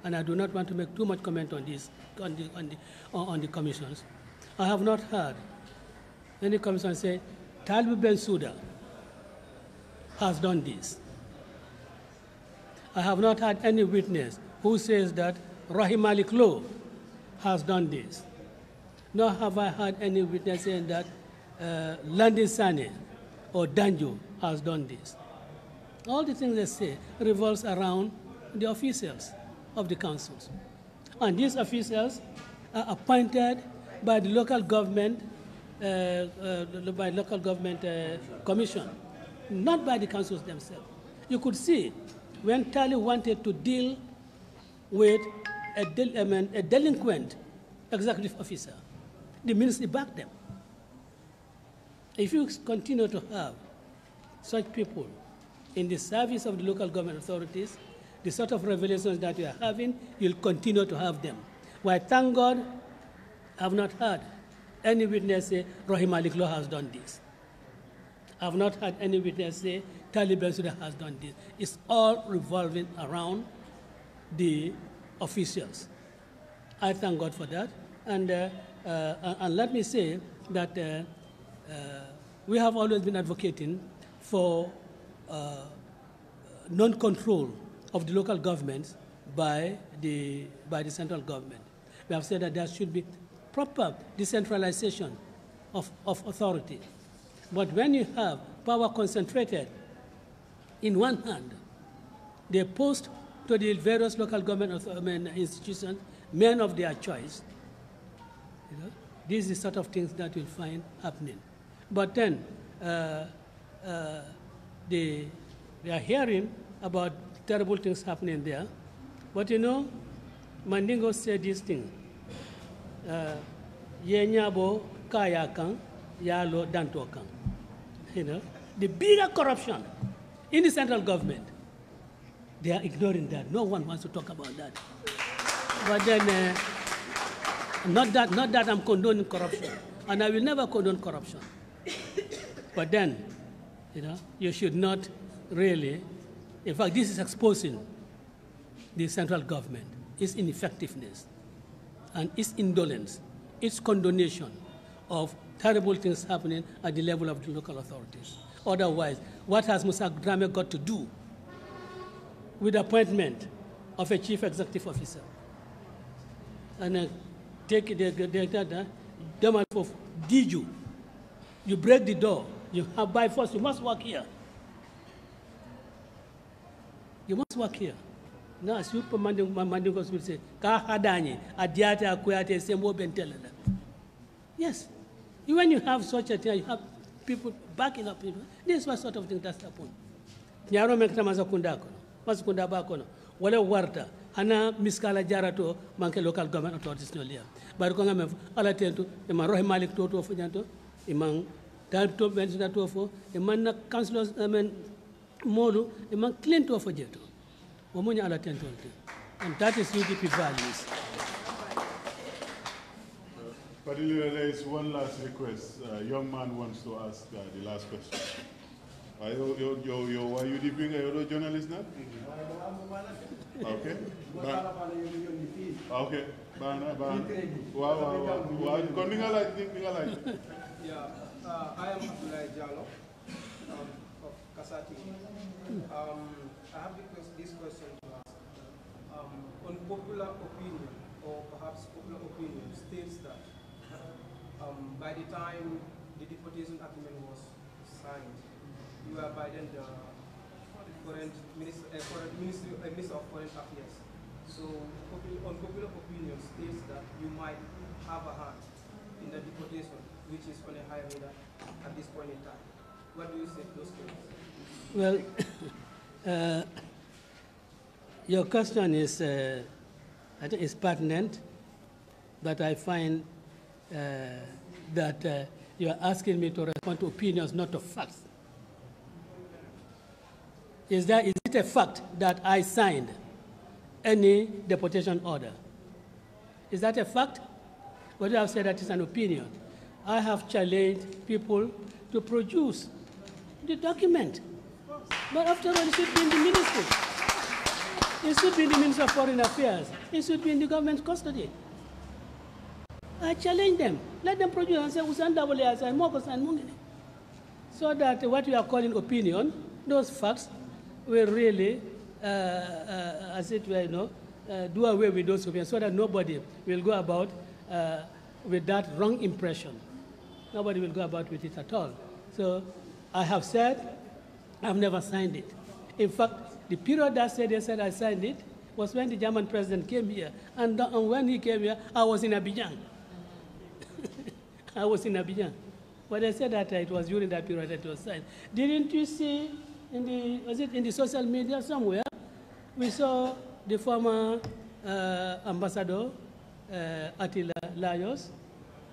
and I do not want to make too much comment on this, on the commissions. I have not heard any commission say Talib Bensouda has done this. I have not had any witness who says that Rahim Malik Low has done this. Nor have I had any witness saying that Landin Sane or Danjo has done this. All the things they say revolves around the officials of the councils. And these officials are appointed by the local government, commission, not by the councils themselves. You could see when Tali wanted to deal with a delinquent executive officer, the ministry backed them. If you continue to have such people in the service of the local government authorities, the sort of revelations that you are having, you'll continue to have them. Why, thank God, I have not heard any witness say Rahim Malik Law has done this. I have not had any witness say Talib Bensouda has done this. It's all revolving around the officials. I thank God for that. And let me say that we have always been advocating for non-control of the local governments by the central government. We have said that there should be proper decentralization of authority. But when you have power concentrated in one hand, they post to the various local government institutions men of their choice. You know, this is the sort of things that you'll find happening. But then they are hearing about terrible things happening there. But you know, Mandingo said this thing. Yenyabo kaya kang, yalo danto kang. You know, the bigger corruption in the central government, they are ignoring that. No one wants to talk about that. But then, not that I'm condoning corruption, and I will never condone corruption. But then, you know, you should not really, in fact, this is exposing the central government, its ineffectiveness, and its indolence, its condonation of terrible things happening at the level of the local authorities. Otherwise, what has Musa Drame got to do with the appointment of a chief executive officer? And take the demand for DJU. You break the door, you have by force, you must work here. You must work here. Now, as you Mandingos will say, Ka hadani, adiata akuyate sembo bentelele. Yes. When you have such a thing, you have people backing up people. This is what sort of thing that's happened. Nyaro mekta masakunda kono, masakunda ba kono. Wale warta, hana miskala jarato manke local government authorities no liya. Bari ko ngame ala tentu e man Rohim Malik to fo nyanto, e man Talib to Bensouda to fo, e man na councilors amen modu, e man clean to fo jeto. Omunya ala tentu. And that is UDP values. Particularly, there is one last request. A young man wants to ask the last question. Are you UDP? Are you a journalist now? Okay. Okay. Wow. Yeah. I am Abdullah Jallo of Kasati. I have this question to ask. Unpopular opinion, or perhaps popular opinion, states that by the time the deportation agreement was signed, you were by then the current Minister of Foreign Affairs. So unpopular opinion states that you might have a hand in the deportation, which is on a high radar at this point in time. What do you say to those things? Well, your question is, I think, is pertinent, but I find that you are asking me to respond to opinions, not to facts. Is it a fact that I signed any deportation order? Is that a fact? But you have said that it's an opinion. I have challenged people to produce the document. But after all, it should be in the ministry. It should be in the Ministry of Foreign Affairs. It should be in the government's custody. I challenge them. Let them produce and say, so that what we are calling opinion, those facts, will really, as it were, do away with those opinions so that nobody will go about with that wrong impression. Nobody will go about with it at all. So I have said I've never signed it. In fact, the period that they said I signed it was when the German president came here. And when he came here, I was in Abidjan. I was in Abidjan. But they said that it was during that period that it was signed. Didn't you see in the social media somewhere? We saw the former ambassador, Attila Lajos.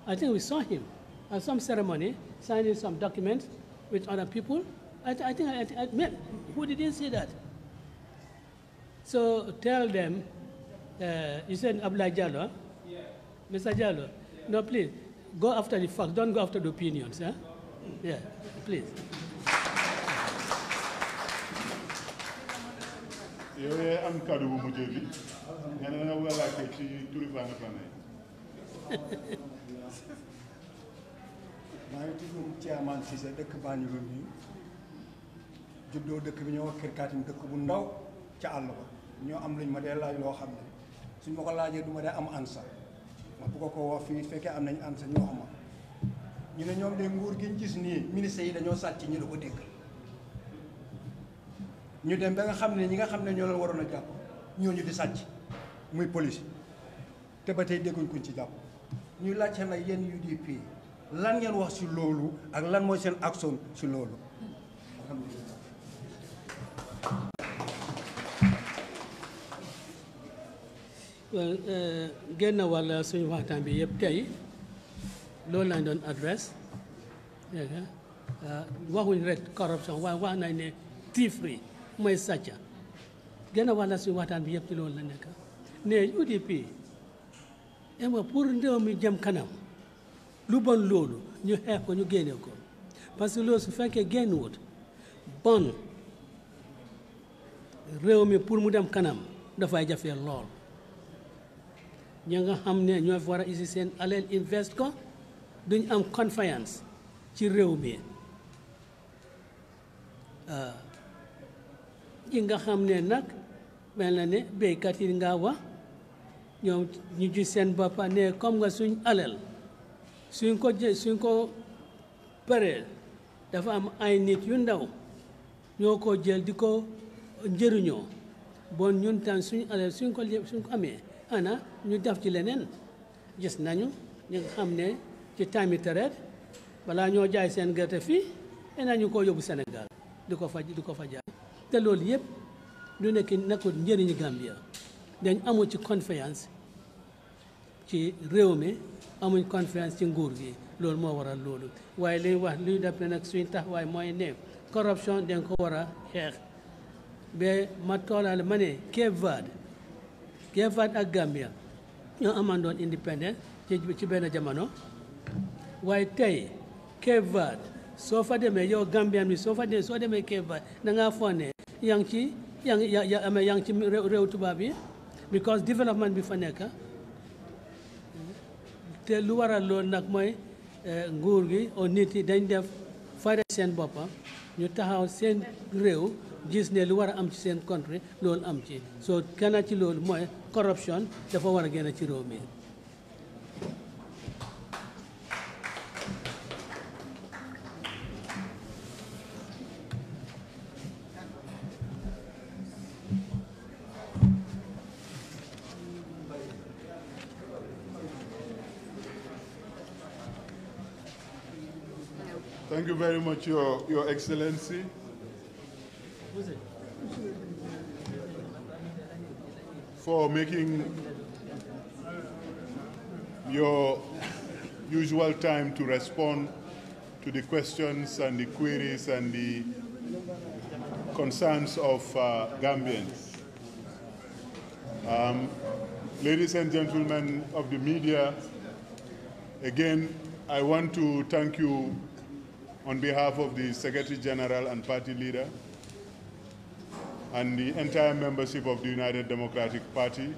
I think we saw him at some ceremony, signing some documents with other people. I think who didn't see that? So tell them, you said Abdullah Jallo, Yeah. Mr. Jallo, yeah. No, please, go after the facts, don't go after the opinions. Huh? Yeah, please. am kàddu bu mujjee bi nga ne nga bëgg a laajte ci turi Fana Fana yi. maa ngi tudd Thiamane Cissé dëkk Banjul bi juddoo dëkk bi ñoo wax Kër Kaatim dëkk bu ndaw ca àll ba ñoo am luñ ma dee laaj loo xam ne suñ ma ko laajee du ma dee am ansa ma bu ko wax fii fekkee am nañ ansa ñu wax ma ñu ne ñoom de nguur gi ñu gis nii ministre yi dañoo sàcc ñu la ko dégg ñu dem ba nga xam ne ñi nga xam ne ñoo leen waroon a jàpp ñooñu di sàcc muy police te ba tey dégguñ kuñ ci jàpp ñu laajte nag yéen UDP lan ngeen wax ci loolu ak lan mooy seen action ci loolu alhamdulilah. Well, génn wàll suñu waxtaan bi yëpp tey loolu lañ doon adresse dégg nga waxuñ rek corruption waaye wax nañ ne thievery mooy sàcca génn wàll suñu waxtaan bi yëpp ci loolu la nekk ne UDP ema pour réew mi jëm kanam lu bon loolu ñu xeex ko ñu génne ko parce que loolu su fekkee génn wut bon réew mi pour mu dem kanam dafay jafee lool ñi nga xam ne ñoo war a isi seen alal invest ko duñ am confiance ci réew mi ñi nga xam ne nag mel na ne béykat yi nga wax ñoom ñu gis seen boppa ne comme nga suñ alal suñ ko paree dafa am ay nit yu ndaw ñoo ko jël di ko njëriñoo bon ñun tam suñ alal suñ ko amee ana ñu def ci leneen gis nañu ñi nga xam ne ci time traite balaa ñoo jaay seen gerte fii nañu ko yóbbu Sénégal di ko fa jaay te loolu yëpp du nekkul njëriñu Gambia dañ amul ci confiance ci réew mi amuñ confiance ci nguur gi loolu moo waral loolu waaye li wax luy def nag suñ taxawaay mooy ne corruption dañ ko war a xeex ba ma toolal ma ne Cape Verde ak Gambia ñoo amandoon indépendance ci benn jamono waaye tey Cape Verde soo fa demee yow Gambien bi soo demee Cape Verde da ngaa foog ne yaa ngi ci réew tubaab yi because development bi fa nekk te lu waral loolu nag mooy nguur gi o nit yi dañ def fayda seen boppa ñu taxaw seen réew gis ne lu war a am ci seen country loolu am ci so kenn ci loolu mooy corruption dafa war a génn ci réew mi. Thank you very much, Your Excellency. For making your usual time to respond to the questions and the queries and the concerns of Gambians. Ladies and gentlemen of the media, again, I want to thank you on behalf of the Secretary General and Party Leader and the entire membership of the United Democratic Party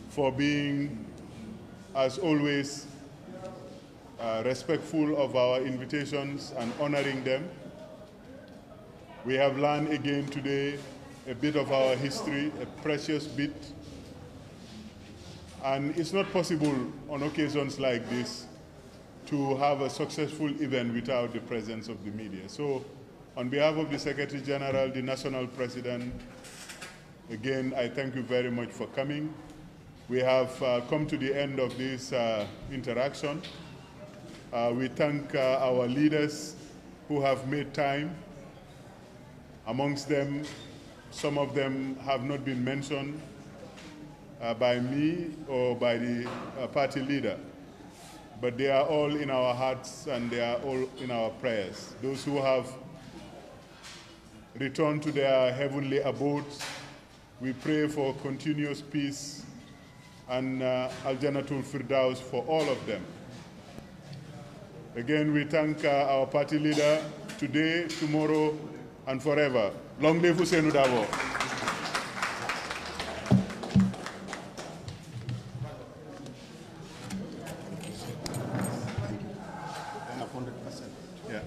for being, as always, respectful of our invitations and honoring them. We have learned again today a bit of our history, a precious bit, and it's not possible on occasions like this to have a successful event without the presence of the media. So on behalf of the Secretary General, the National President, again, I thank you very much for coming. We have come to the end of this interaction. We thank our leaders who have made time. Amongst them, some of them have not been mentioned by me or by the party leader, but they are all in our hearts and they are all in our prayers. Those who have returned to their heavenly abodes, we pray for continuous peace and Al-Jannatul Firdaus for all of them. Again, we thank our party leader today, tomorrow, and forever. Long live Hussein Dabo. And 100%. Yeah.